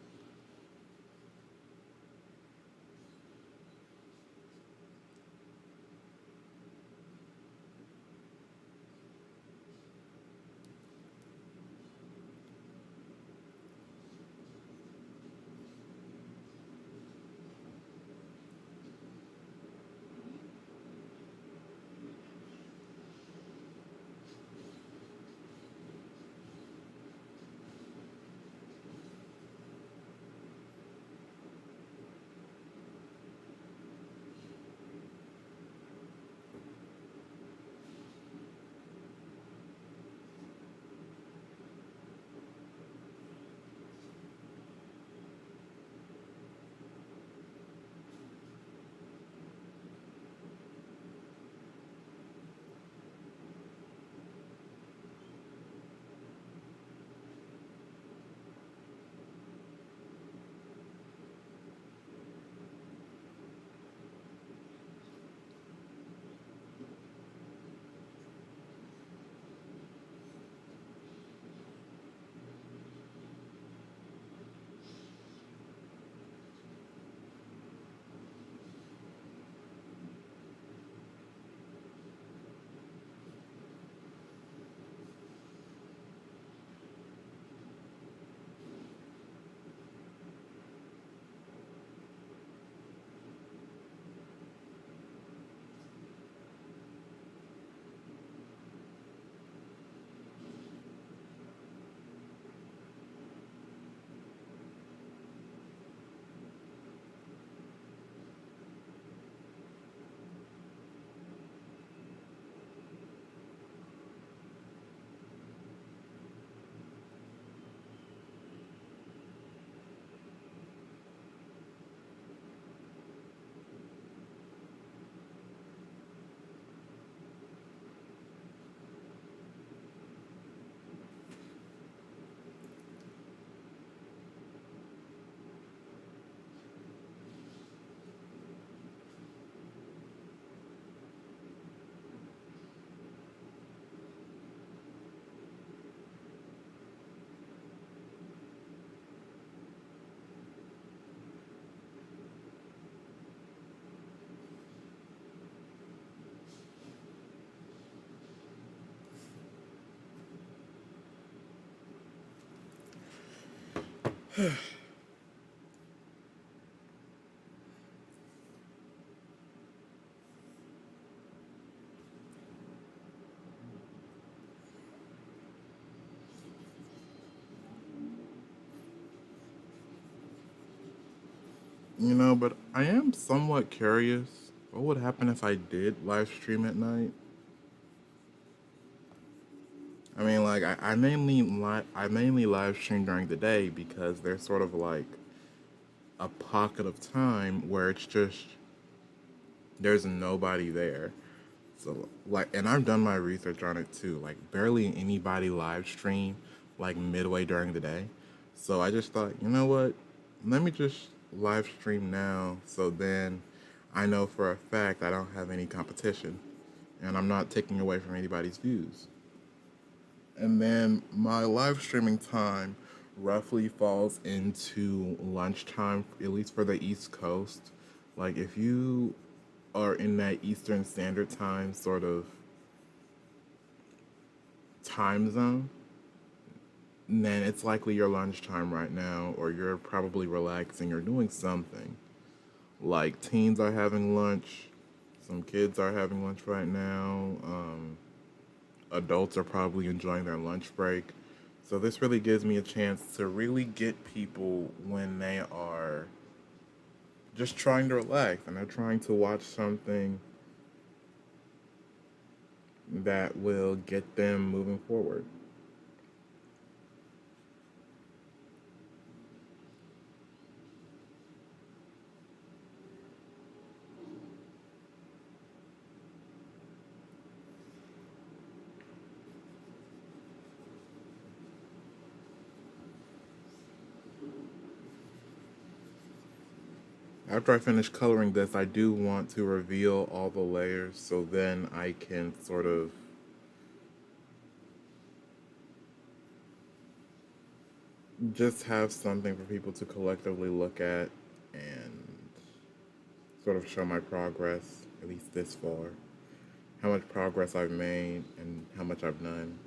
But I am somewhat curious. What would happen if I did live stream at night? I mean, like I mainly live stream during the day because there's sort of like a pocket of time where it's just there's nobody there. So like, and I've done my research on it too. Like, barely anybody live stream like midway during the day. So I just thought, you know what? Let me just live stream now. So then I know for a fact I don't have any competition, and I'm not taking away from anybody's views. And then my live streaming time roughly falls into lunchtime, at least for the East Coast. Like, if you are in that Eastern Standard Time sort of time zone, then it's likely your lunchtime right now, or you're probably relaxing or doing something. Like, teens are having lunch, some kids are having lunch right now, adults are probably enjoying their lunch break. So, this really gives me a chance to really get people when they are just trying to relax and they're trying to watch something that will get them moving forward. After I finish coloring this, I do want to reveal all the layers so then I can sort of just have something for people to collectively look at and sort of show my progress, at least this far. How much progress I've made and how much I've done.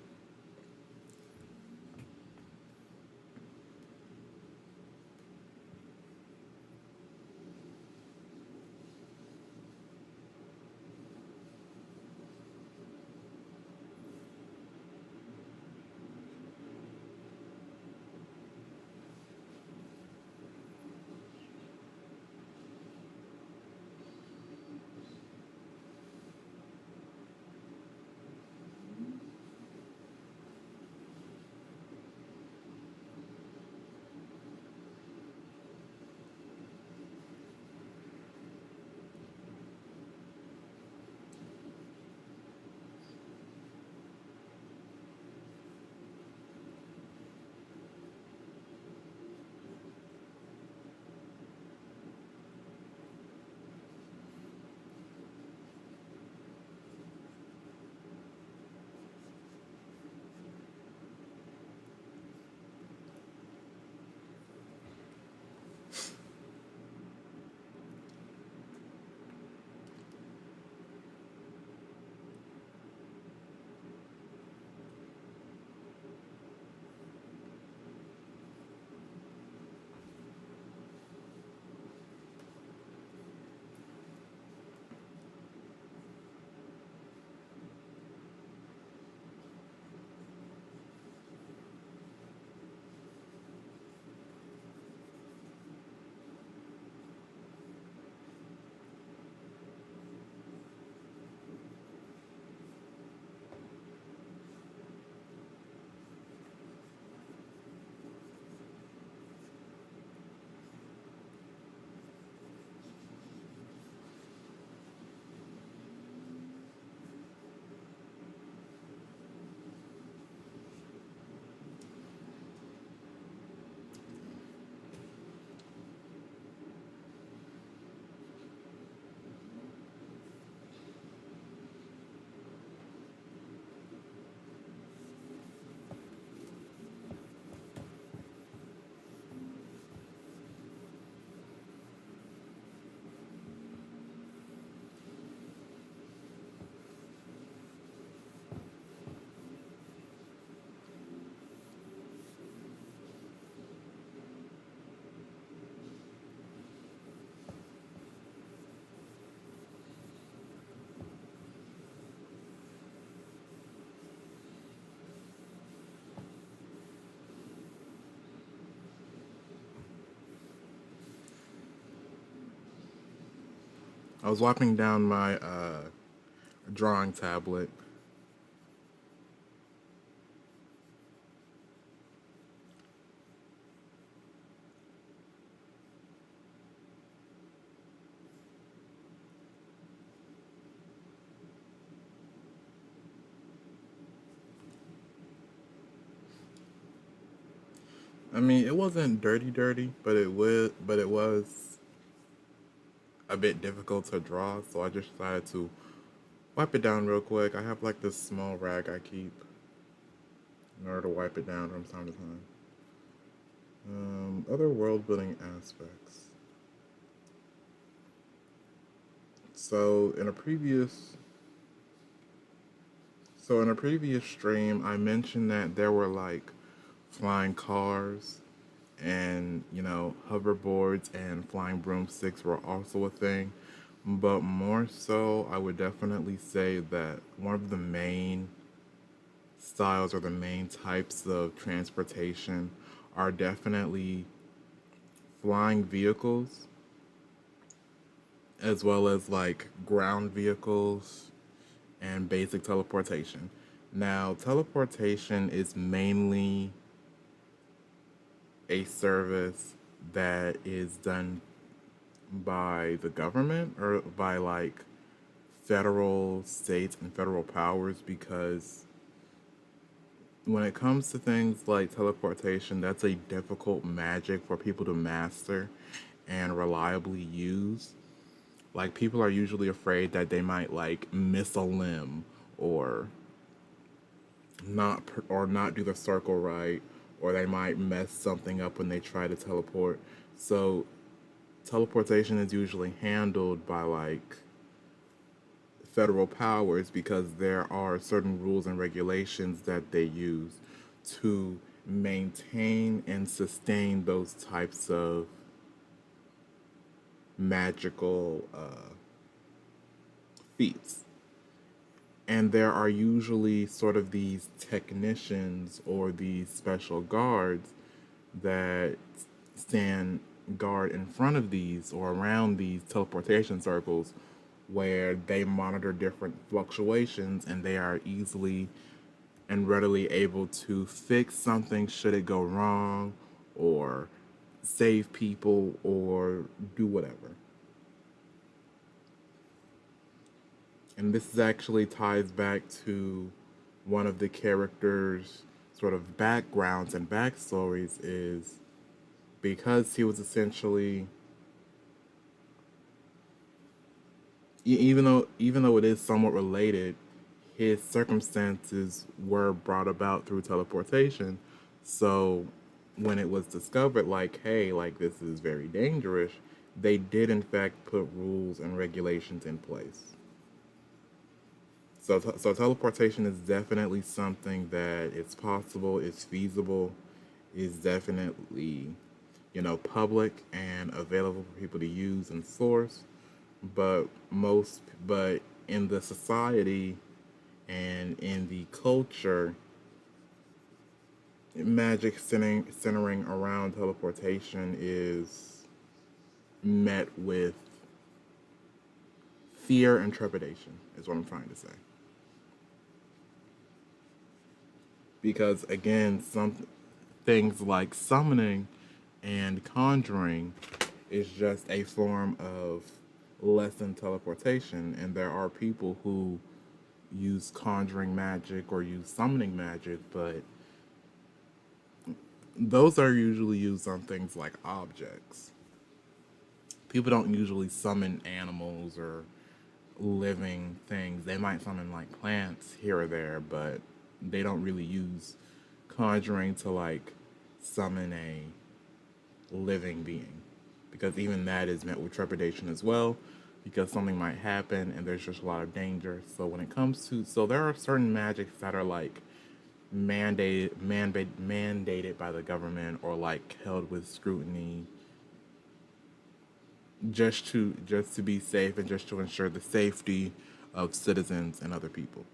I was wiping down my drawing tablet. I mean, it wasn't dirty, dirty, but it was a bit difficult to draw. So I just decided to wipe it down real quick. I have like this small rag I keep in order to wipe it down from time to time. Other world building aspects. So in a previous in a previous stream, I mentioned that there were like flying cars and, hoverboards and flying broomsticks were also a thing. But more so, I would definitely say that one of the main styles or the main types of transportation are definitely flying vehicles as well as like ground vehicles and basic teleportation. Now, teleportation is mainly a service that is done by the government or by like federal, states, and federal powers because when it comes to things like teleportation, that's a difficult magic for people to master and reliably use. Like people are usually afraid that they might like miss a limb or not do the circle right or they might mess something up when they try to teleport. So teleportation is usually handled by like federal powers because there are certain rules and regulations that they use to maintain and sustain those types of magical feats. And there are usually sort of these technicians or these special guards that stand guard in front of these or around these teleportation circles where they monitor different fluctuations and they are easily and readily able to fix something should it go wrong or save people or do whatever. And this actually ties back to one of the characters' sort of backgrounds and backstories is because he was essentially even though it is somewhat related, his circumstances were brought about through teleportation. So when it was discovered, like, hey, like this is very dangerous, they did in fact put rules and regulations in place. So teleportation is definitely something that it's possible, it's feasible, is definitely, public and available for people to use and source. But in the society and in the culture, magic centering around teleportation is met with fear and trepidation, is what I'm trying to say. Because again, some things like summoning and conjuring is just a form of lessened teleportation, and there are people who use conjuring magic or use summoning magic, but those are usually used on things like objects. People don't usually summon animals or living things. They might summon like plants here or there, but they don't really use conjuring to like summon a living being because even that is met with trepidation as well because something might happen and there's just a lot of danger. So when it comes to there are certain magics that are like mandated by the government or like held with scrutiny just to be safe and just to ensure the safety of citizens and other people.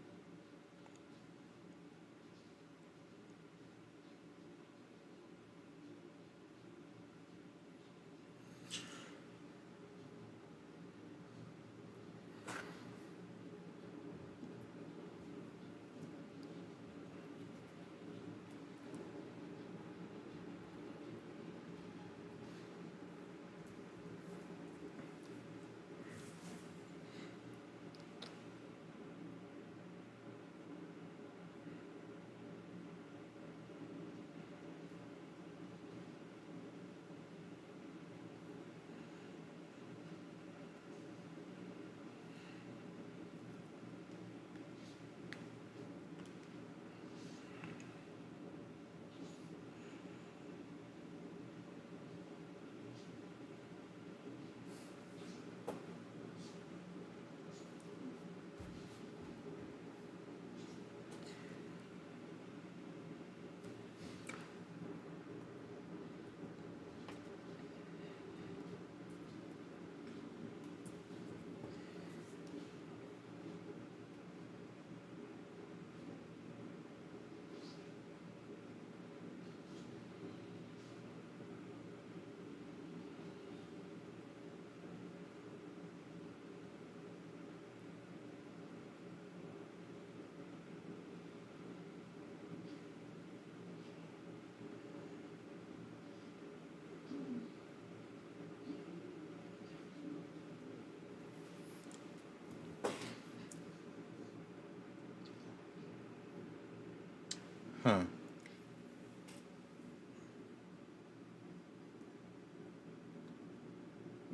Huh.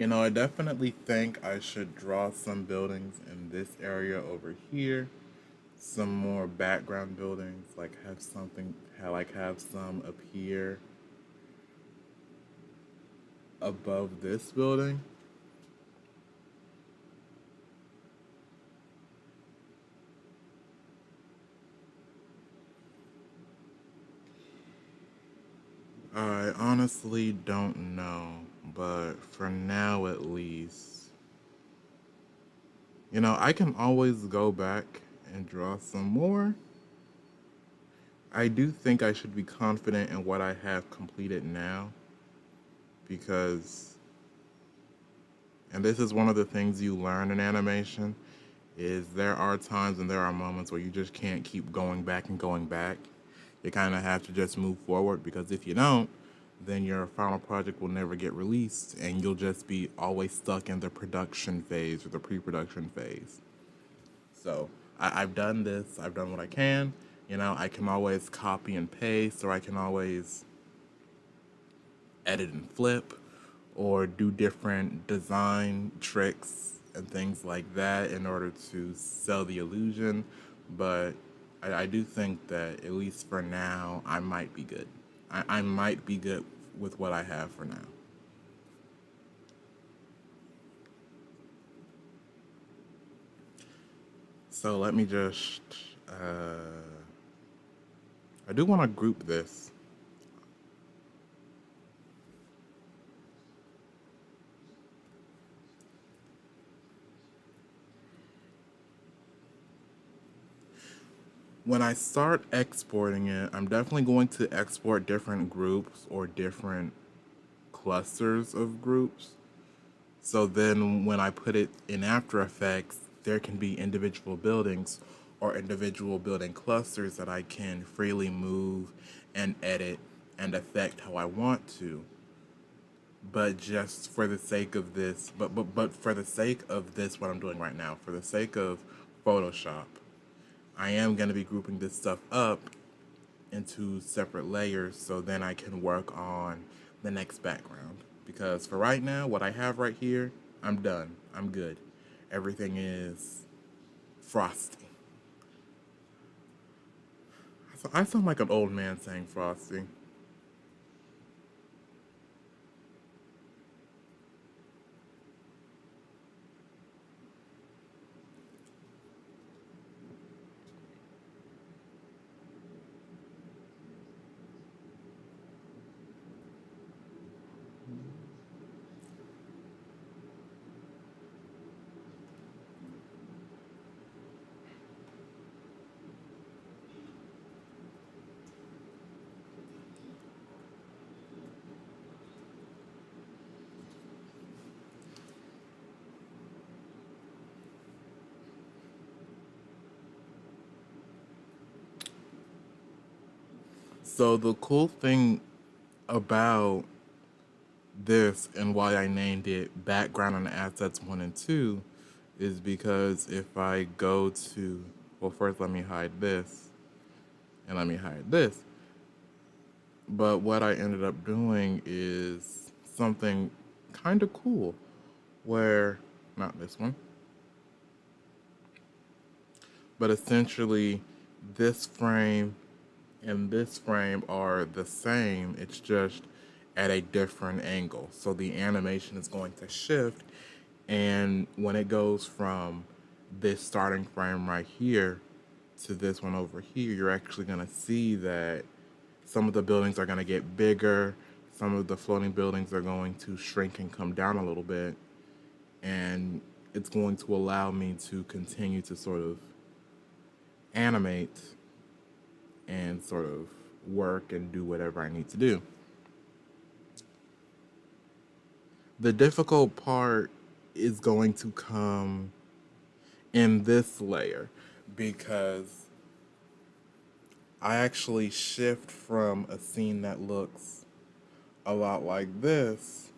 I definitely think I should draw some buildings in this area over here. Some more background buildings, like have something, have some up here above this building. I honestly don't know, but for now at least, I can always go back and draw some more. I do think I should be confident in what I have completed now because, and this is one of the things you learn in animation, is there are times and there are moments where you just can't keep going back and going back. You kind of have to just move forward because if you don't, then your final project will never get released and you'll just be always stuck in the production phase or the pre production phase. So I've done this, I've done what I can. I can always copy and paste, or I can always edit and flip, or do different design tricks and things like that in order to sell the illusion. But I do think that, at least for now, I might be good. I might be good with what I have for now. So let me just. I do want to group this. When I start exporting it, I'm definitely going to export different groups or different clusters of groups. So then when I put it in After Effects, there can be individual buildings or individual building clusters that I can freely move and edit and affect how I want to. But just for the sake of this, but for the sake of this, what I'm doing right now, for the sake of Photoshop, I am going to be grouping this stuff up into separate layers so then I can work on the next background. Because for right now, what I have right here, I'm done. I'm good. Everything is frosty. I sound like an old man saying frosty. So the cool thing about this and why I named it Background on Assets 1 and 2 is because if I go to, well, first let me hide this and let me hide this. But what I ended up doing is something kind of cool where, not this one, but essentially this frame and this frame are the same. It's just at a different angle. So the animation is going to shift. And when it goes from this starting frame right here to this one over here, you're actually going to see that some of the buildings are going to get bigger. Some of the floating buildings are going to shrink and come down a little bit. And it's going to allow me to continue to sort of animate and sort of work and do whatever I need to do. The difficult part is going to come in this layer because I actually shift from a scene that looks a lot like this,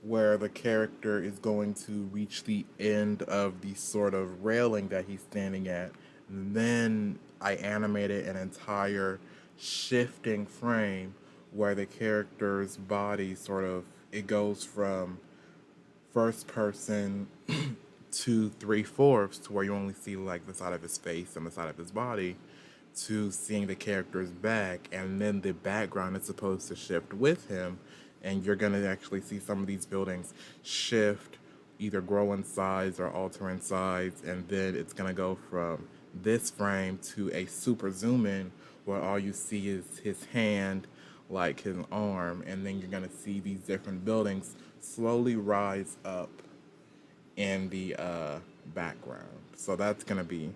where the character is going to reach the end of the sort of railing that he's standing at. And then I animated an entire shifting frame where the character's body sort of it goes from first person to three-fourths to where you only see like the side of his face and the side of his body to seeing the character's back, and then the background is supposed to shift with him, and you're gonna actually see some of these buildings shift, either grow in size or alter in size, and then it's gonna go from this frame to a super zoom in where all you see is his hand, like his arm, and then you're gonna see these different buildings slowly rise up in the background. So that's gonna be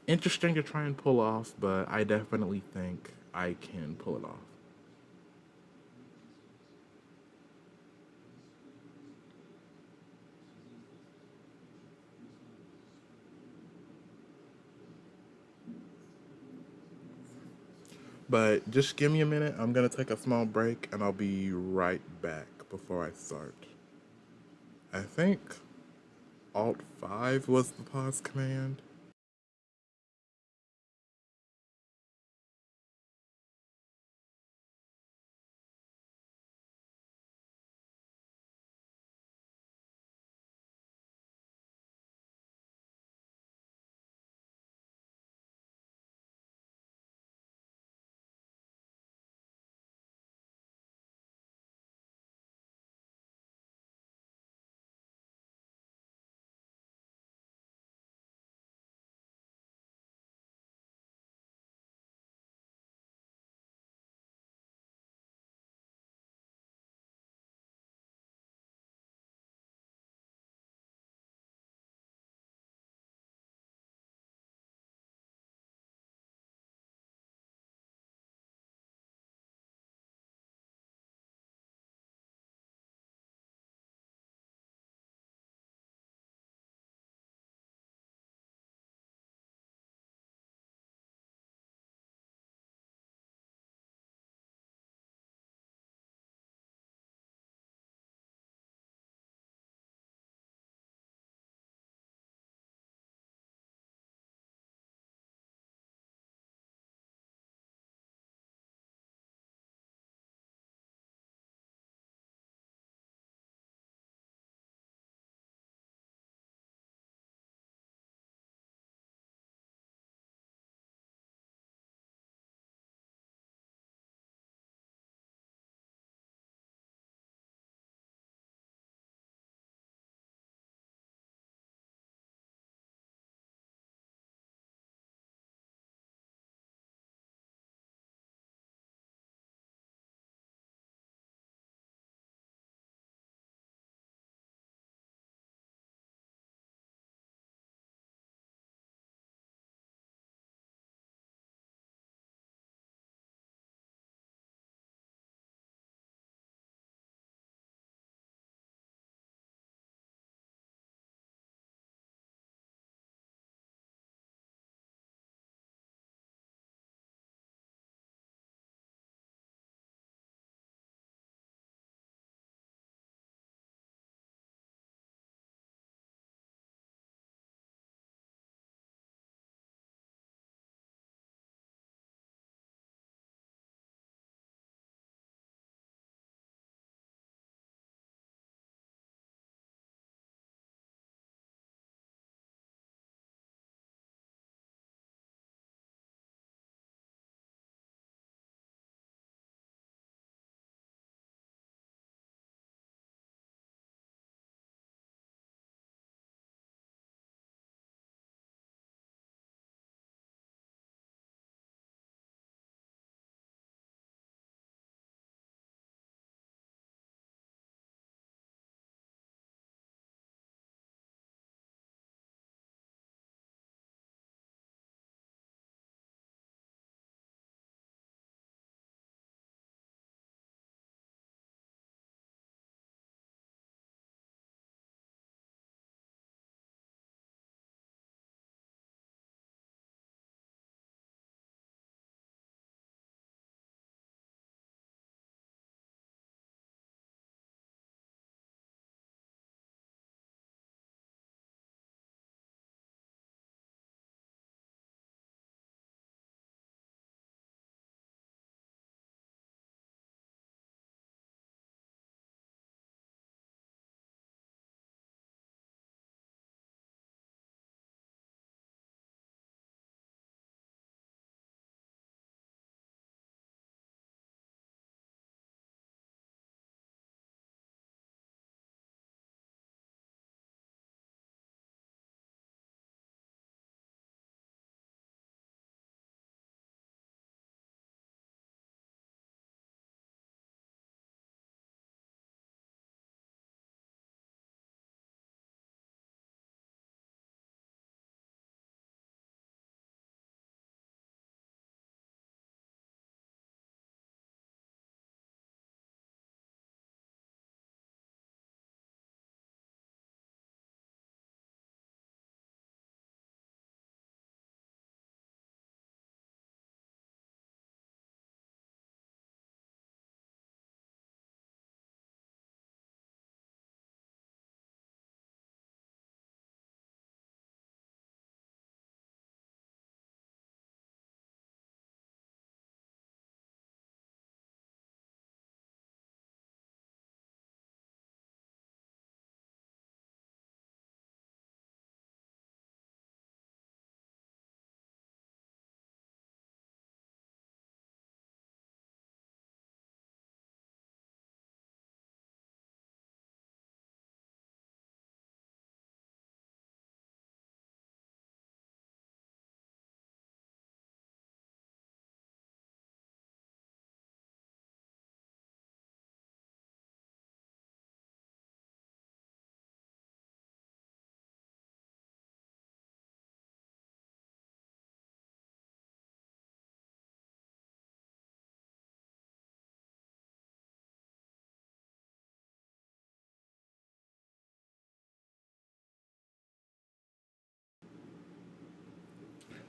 interesting to try and pull off, but I definitely think I can pull it off. But just give me a minute. I'm gonna take a small break and I'll be right back before I start. I think Alt 5 was the pause command.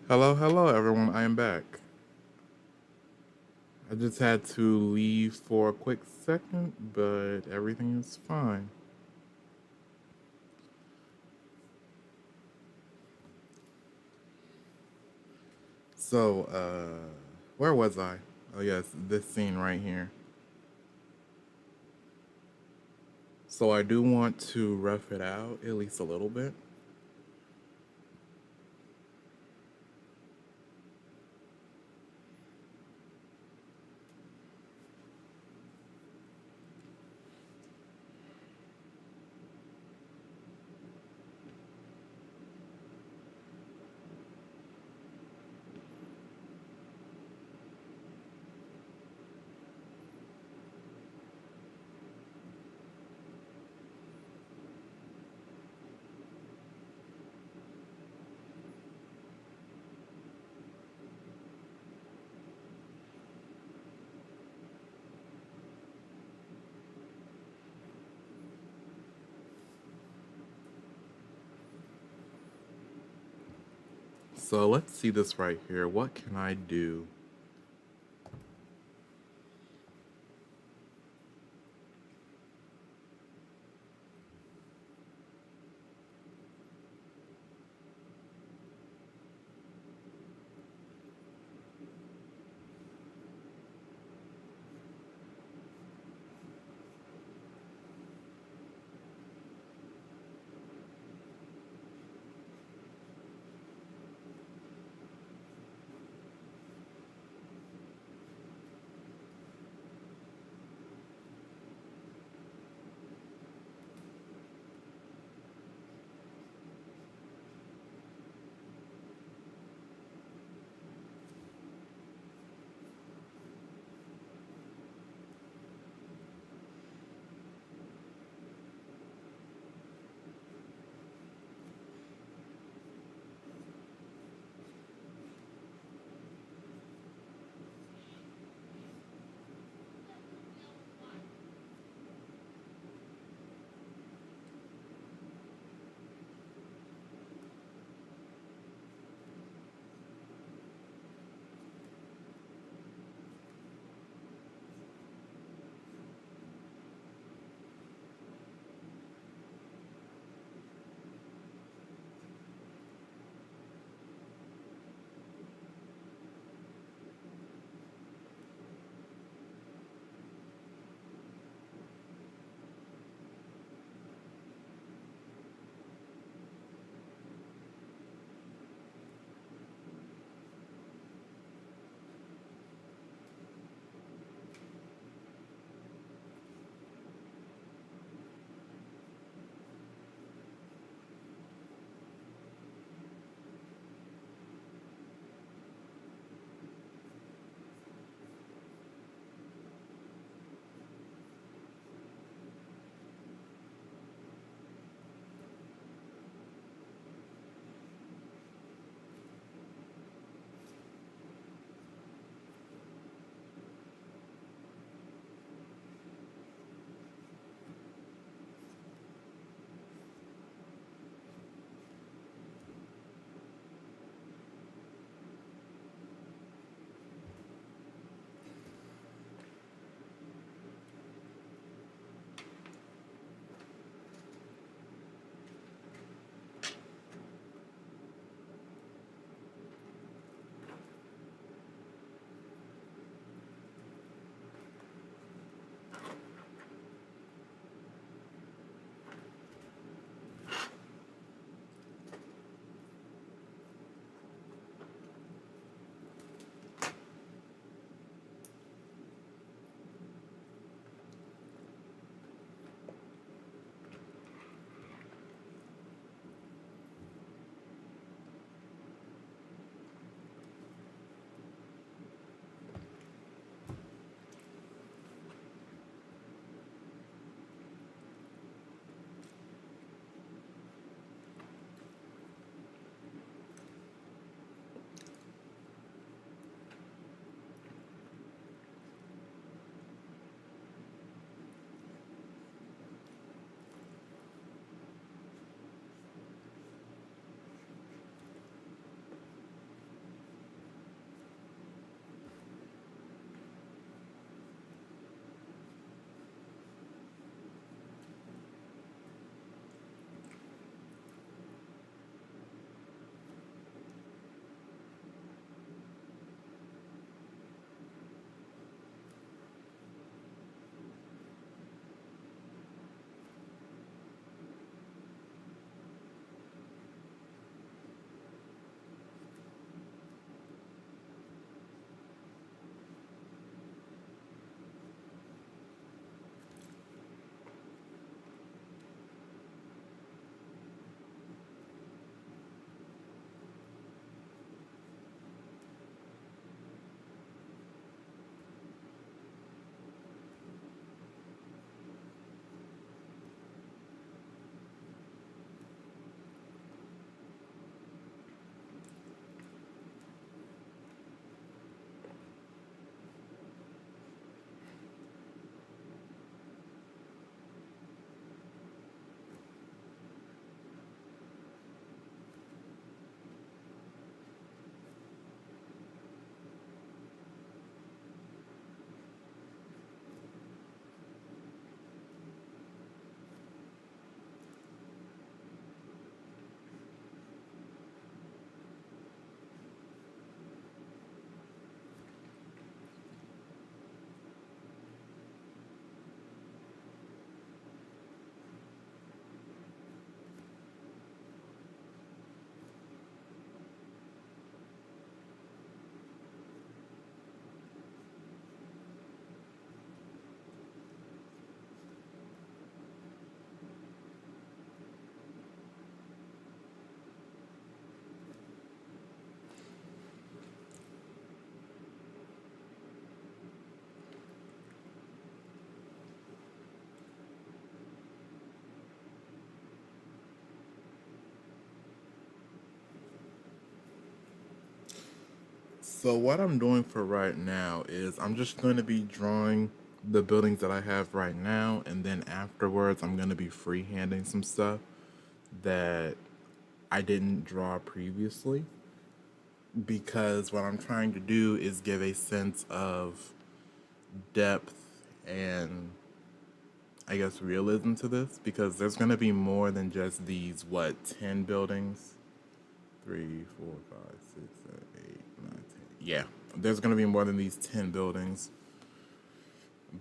Hello, hello, everyone. I am back. I just had to leave for a quick second, but everything is fine. So, where was I? Oh, yes, this scene right here. So, I do want to rough it out at least a little bit. So, let's see this right here. What can I do? So what I'm doing for right now is I'm just going to be drawing the buildings that I have right now, and then afterwards I'm going to be freehanding some stuff that I didn't draw previously, because what I'm trying to do is give a sense of depth and, I guess, realism to this, because there's going to be more than just these, 10 buildings? 3, 4, 5, 6, 7, 8, 9, 10. Yeah, there's going to be more than these 10 buildings.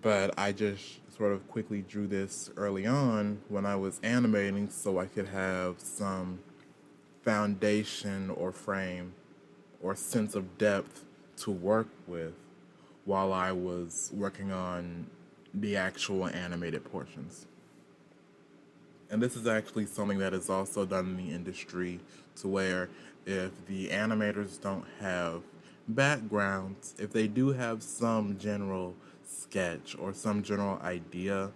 But I just sort of quickly drew this early on when I was animating so I could have some foundation or frame or sense of depth to work with while I was working on the actual animated portions. And this is actually something that is also done in the industry, to where if the animators don't have backgrounds, if they do have some general sketch or some general idea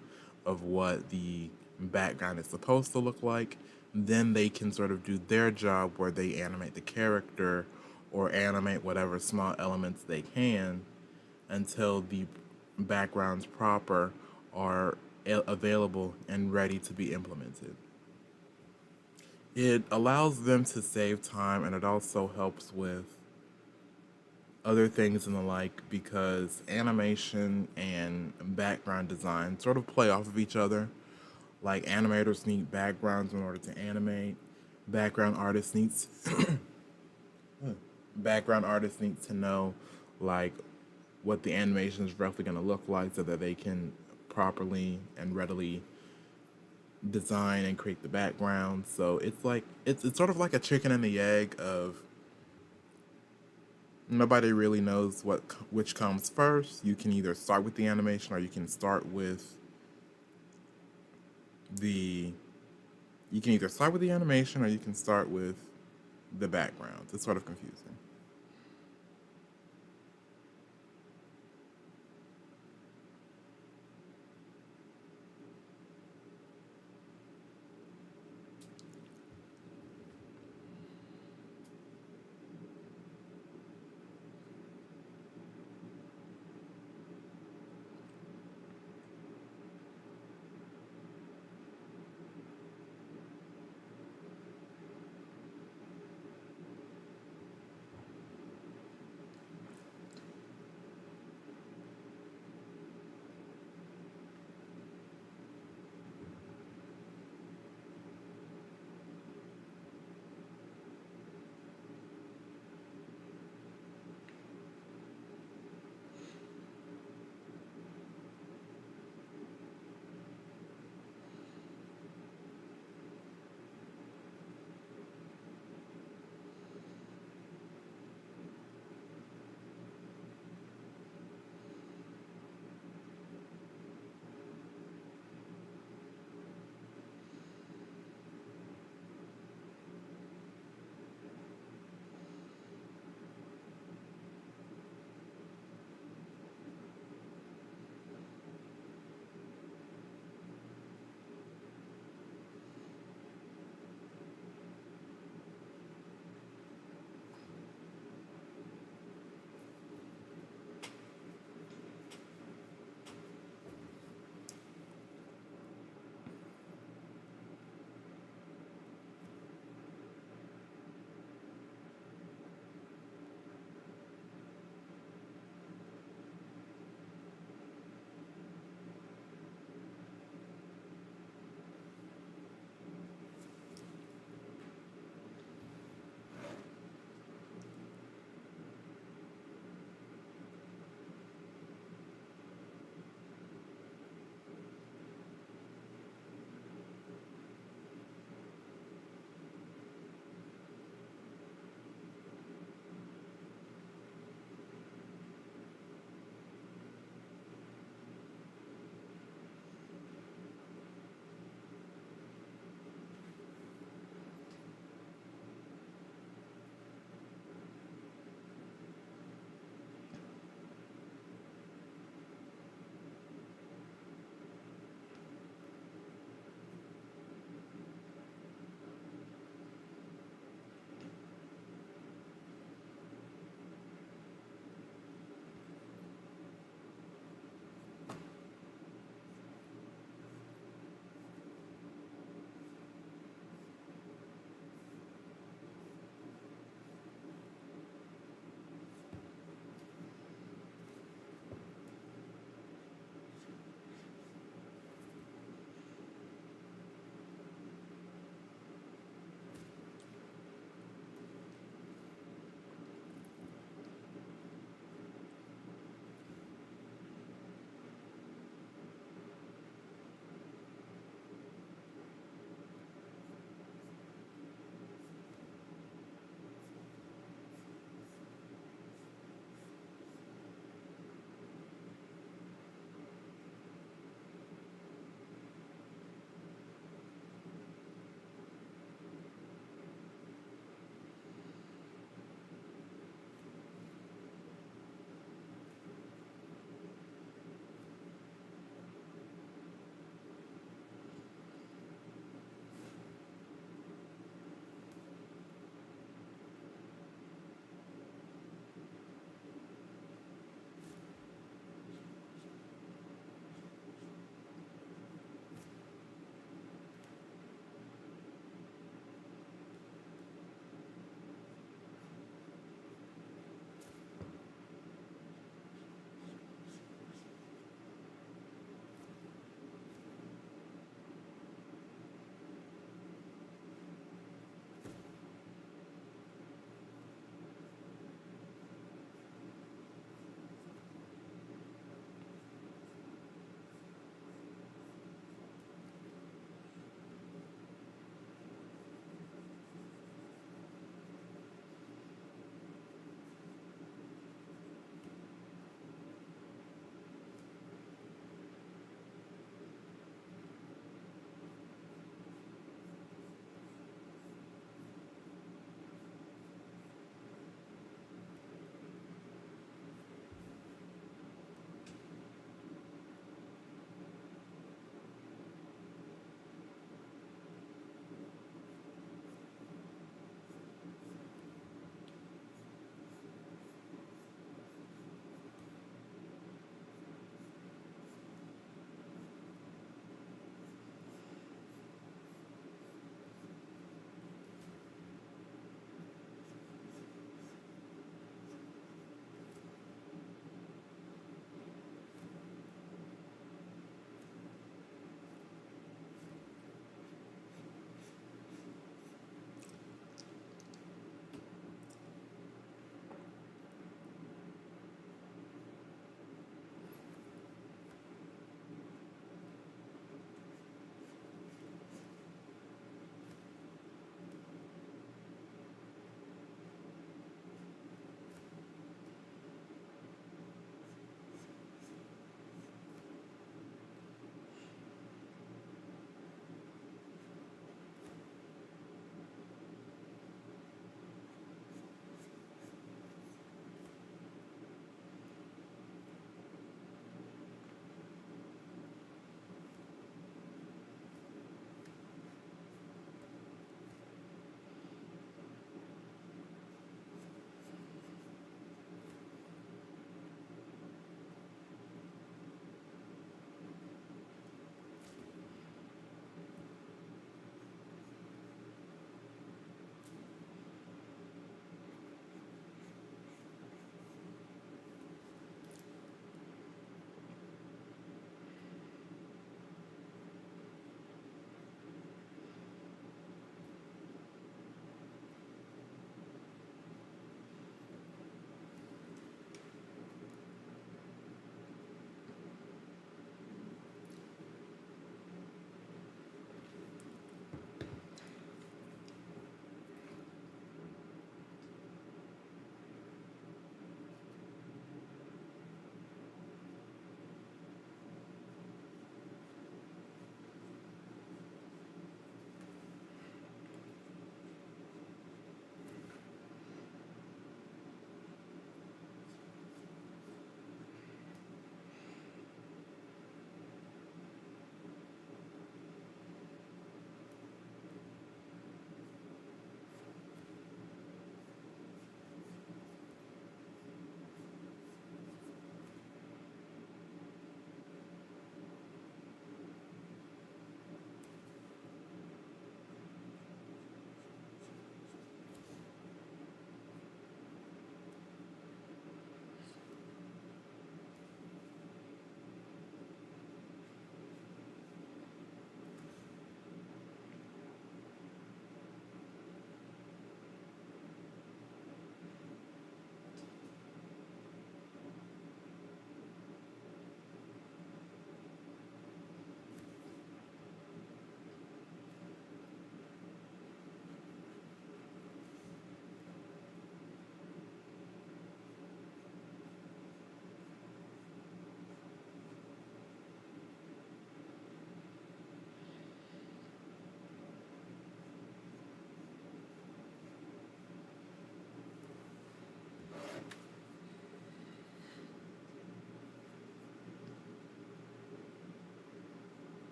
of what the background is supposed to look like, then they can sort of do their job where they animate the character or animate whatever small elements they can until the backgrounds proper are available and ready to be implemented. It allows them to save time, and it also helps with other things and the like, because animation and background design sort of play off of each other. Like, animators need backgrounds in order to animate. Background artists needs background artists need to know, like, what the animation is roughly going to look like so that they can properly and readily design and create the background. So it's like it's sort of like a chicken and the egg of, nobody really knows which comes first. You can either start with the animation, or you can start with the you can either start with the animation, or you can start with the background. It's sort of confusing.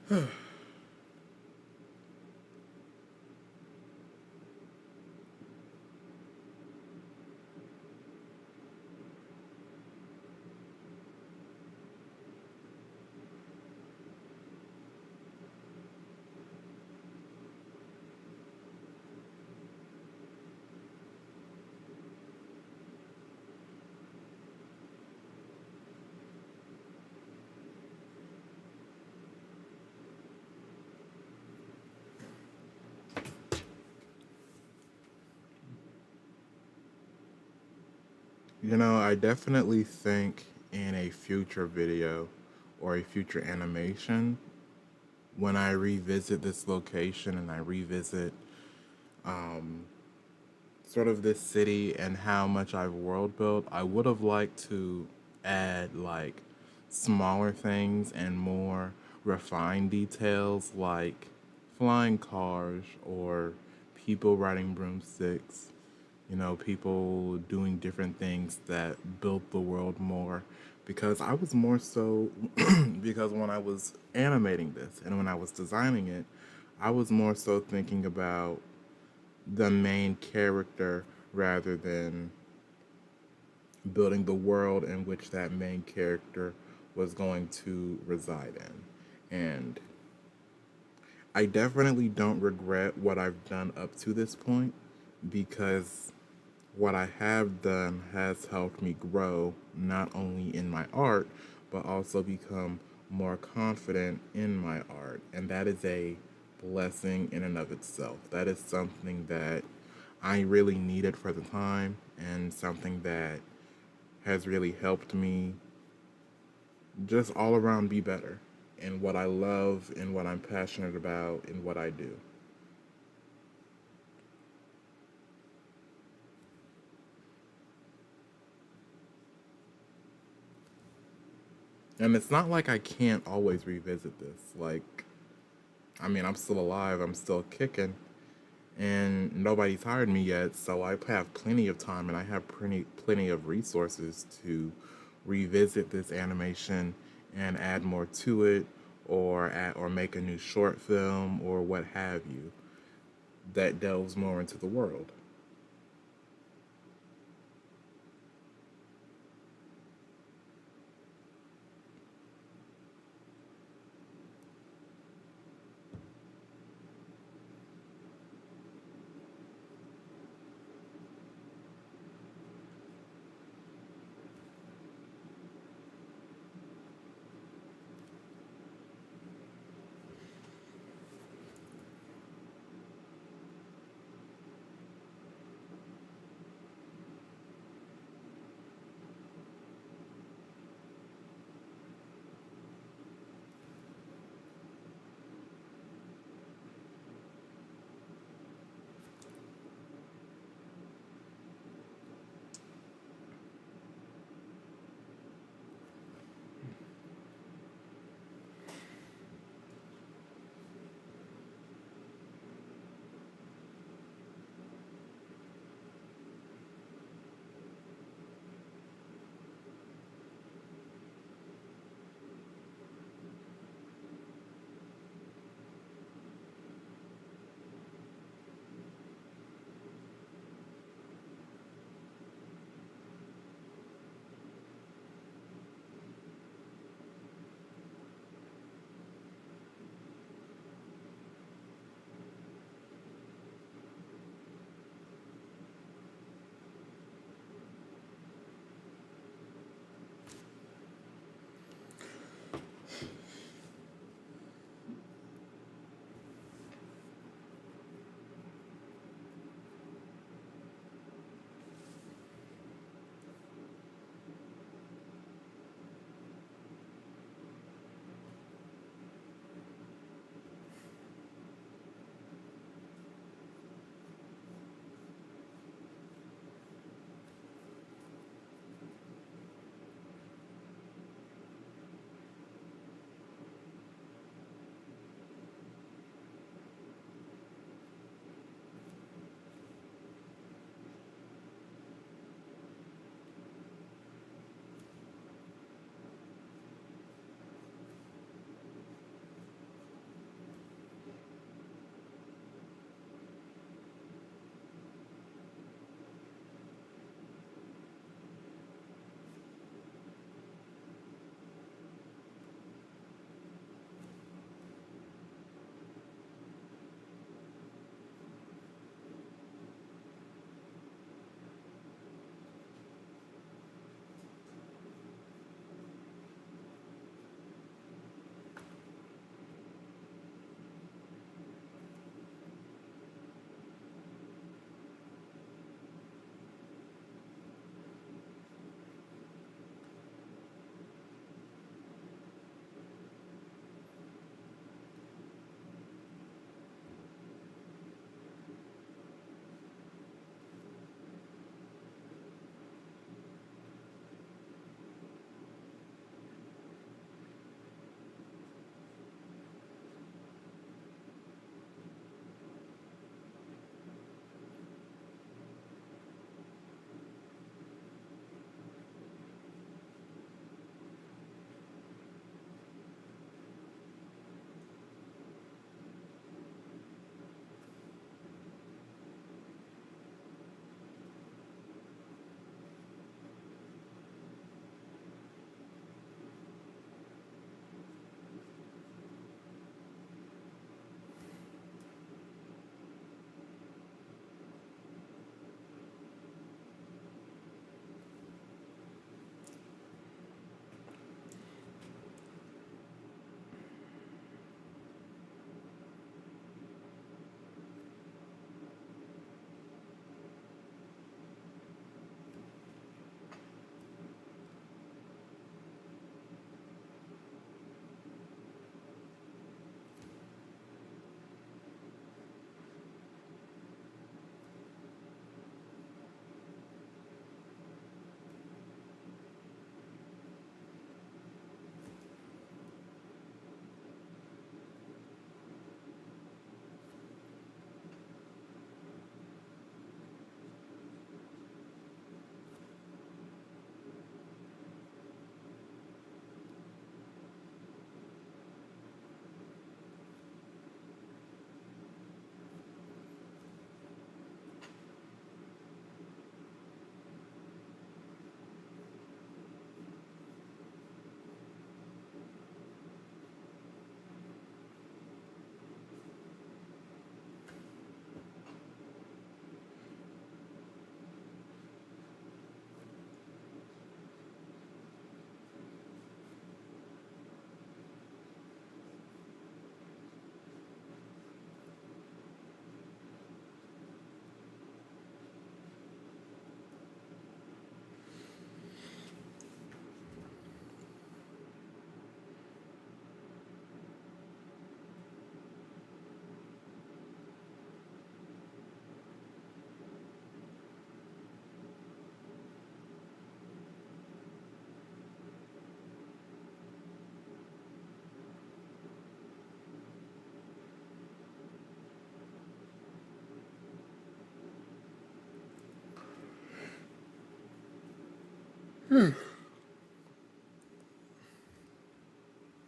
You know, I definitely think in a future video or a future animation, when I revisit this location and I revisit sort of this city and how much I've world built, I would have liked to add like smaller things and more refined details like flying cars or people riding broomsticks, you know, people doing different things that built the world more. Because I was more so, because when I was animating this and when I was designing it, I was more so thinking about the main character rather than building the world in which that main character was going to reside in. And I definitely don't regret what I've done up to this point because what I have done has helped me grow not only in my art, but also become more confident in my art. And that is a blessing in and of itself. That is something that I really needed for the time and something that has really helped me just all around be better in what I love, in what I'm passionate about, in what I do. And it's not like I can't always revisit this. Like, I mean, I'm still alive, I'm still kicking, and nobody's hired me yet, so I have plenty of time and I have plenty of resources to revisit this animation and add more to it or make a new short film or what have you that delves more into the world.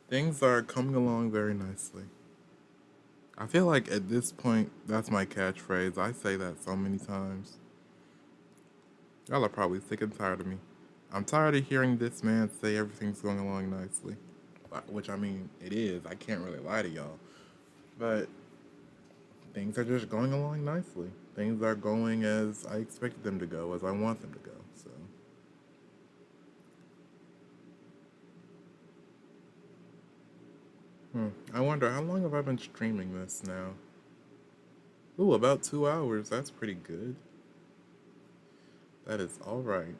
Things are coming along very nicely. I feel like at this point, that's my catchphrase. I say that so many times. Y'all are probably sick and tired of me. I'm tired of hearing this man say everything's going along nicely. Which, I mean, it is. I can't really lie to y'all. But things are just going along nicely. Things are going as I expected them to go, as I want them to go. So, I wonder how long have I been streaming this now? Ooh, about 2 hours. That's pretty good. That is all right.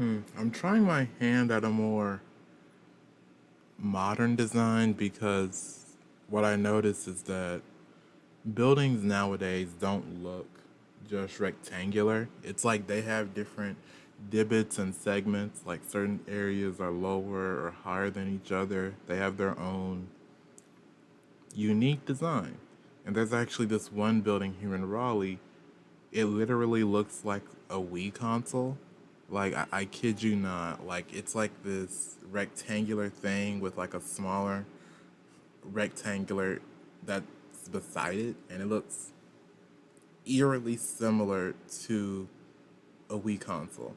I'm trying my hand at a more modern design because what I notice is that buildings nowadays don't look just rectangular. It's like they have different divots and segments, like certain areas are lower or higher than each other. They have their own unique design. And there's actually this one building here in Raleigh. It literally looks like a Wii console. Like I kid you not. Like it's like this rectangular thing with like a smaller rectangular that's beside it, and it looks eerily similar to a Wii console.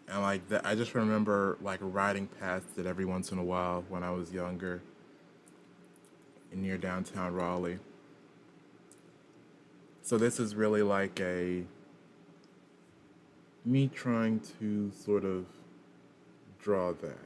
And like that, I just remember like riding past it every once in a while when I was younger, near downtown Raleigh. So this is really like a me trying to sort of draw that.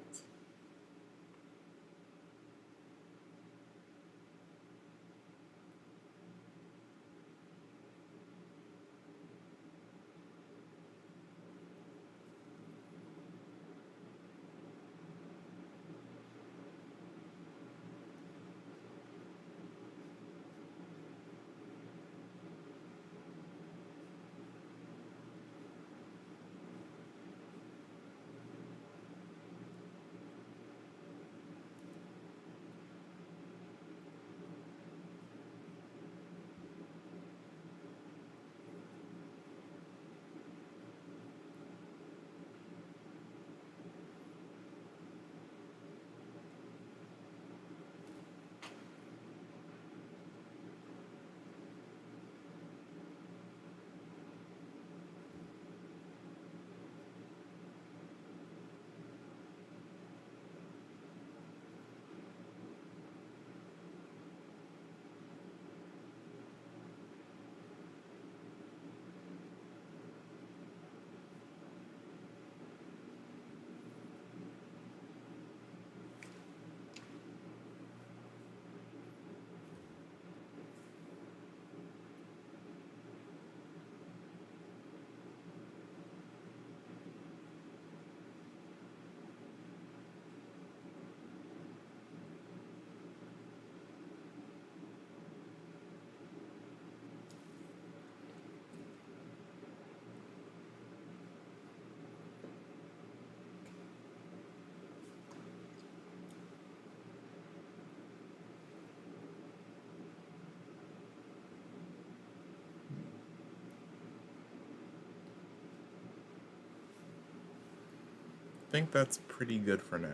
I think that's pretty good for now.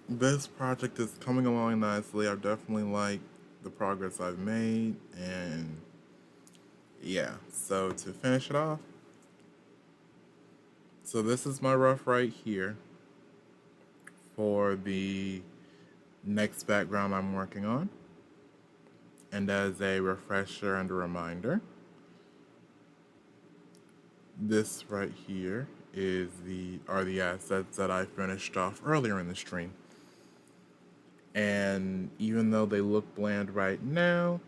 This project is coming along nicely. I definitely like the progress I've made, and yeah. So to finish it off, so this is my rough right here for the next background I'm working on. And as a refresher and a reminder, this right here is the are the assets that I finished off earlier in the stream. And even though they look bland right now,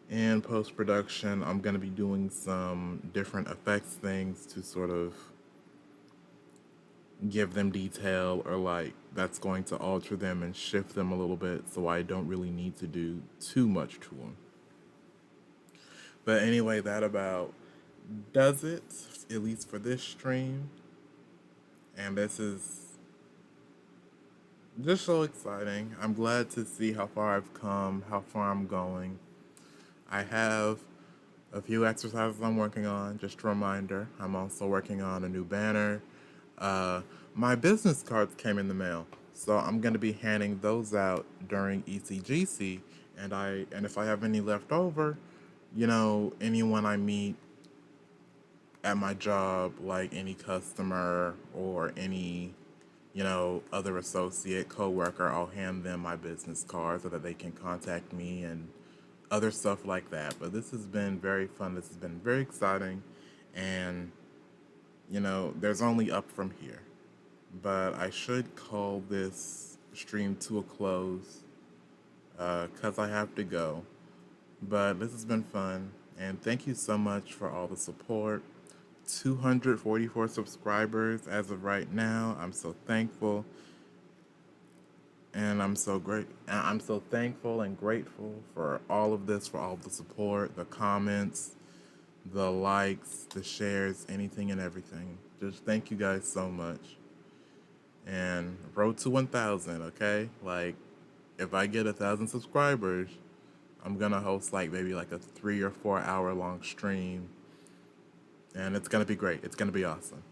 in post production, I'm going to be doing some different effects things to sort of give them detail, or like that's going to alter them and shift them a little bit so I don't really need to do too much to them. But anyway, that about does it, at least for this stream. And this is just so exciting. I'm glad to see how far I've come, how far I'm going. I have a few exercises I'm working on. Just a reminder, I'm also working on a new banner. My business cards came in the mail, so I'm going to be handing those out during ECGC. And if I have any left over, anyone I meet at my job, like any customer or any other associate, coworker, I'll hand them my business card so that they can contact me and other stuff like that. But this has been very fun. This has been very exciting. And, there's only up from here. But I should call this stream to a close because I have to go. But this has been fun. And thank you so much for all the support. 244 subscribers as of right now. I'm so thankful. And I'm so great. I'm so thankful and grateful for all of this, for all of the support, the comments, the likes, the shares, anything and everything. Just thank you guys so much. And road to 1,000, okay? Like, if I get 1,000 subscribers, I'm gonna host maybe a 3 or 4 hour long stream. And it's gonna be great. It's gonna be awesome.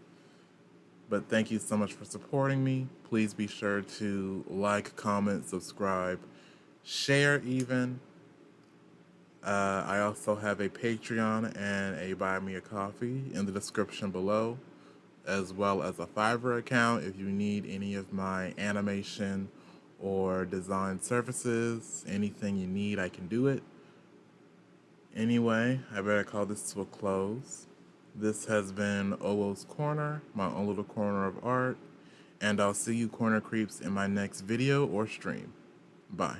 But thank you so much for supporting me. Please be sure to like, comment, subscribe, share even. I also have a Patreon and a Buy Me a Coffee in the description below, as well as a Fiverr account if you need any of my animation or design services. Anything you need, I can do it. Anyway, I better call this to a close. This has been Owoh's Corner, my own little corner of art, and I'll see you corner creeps in my next video or stream. Bye.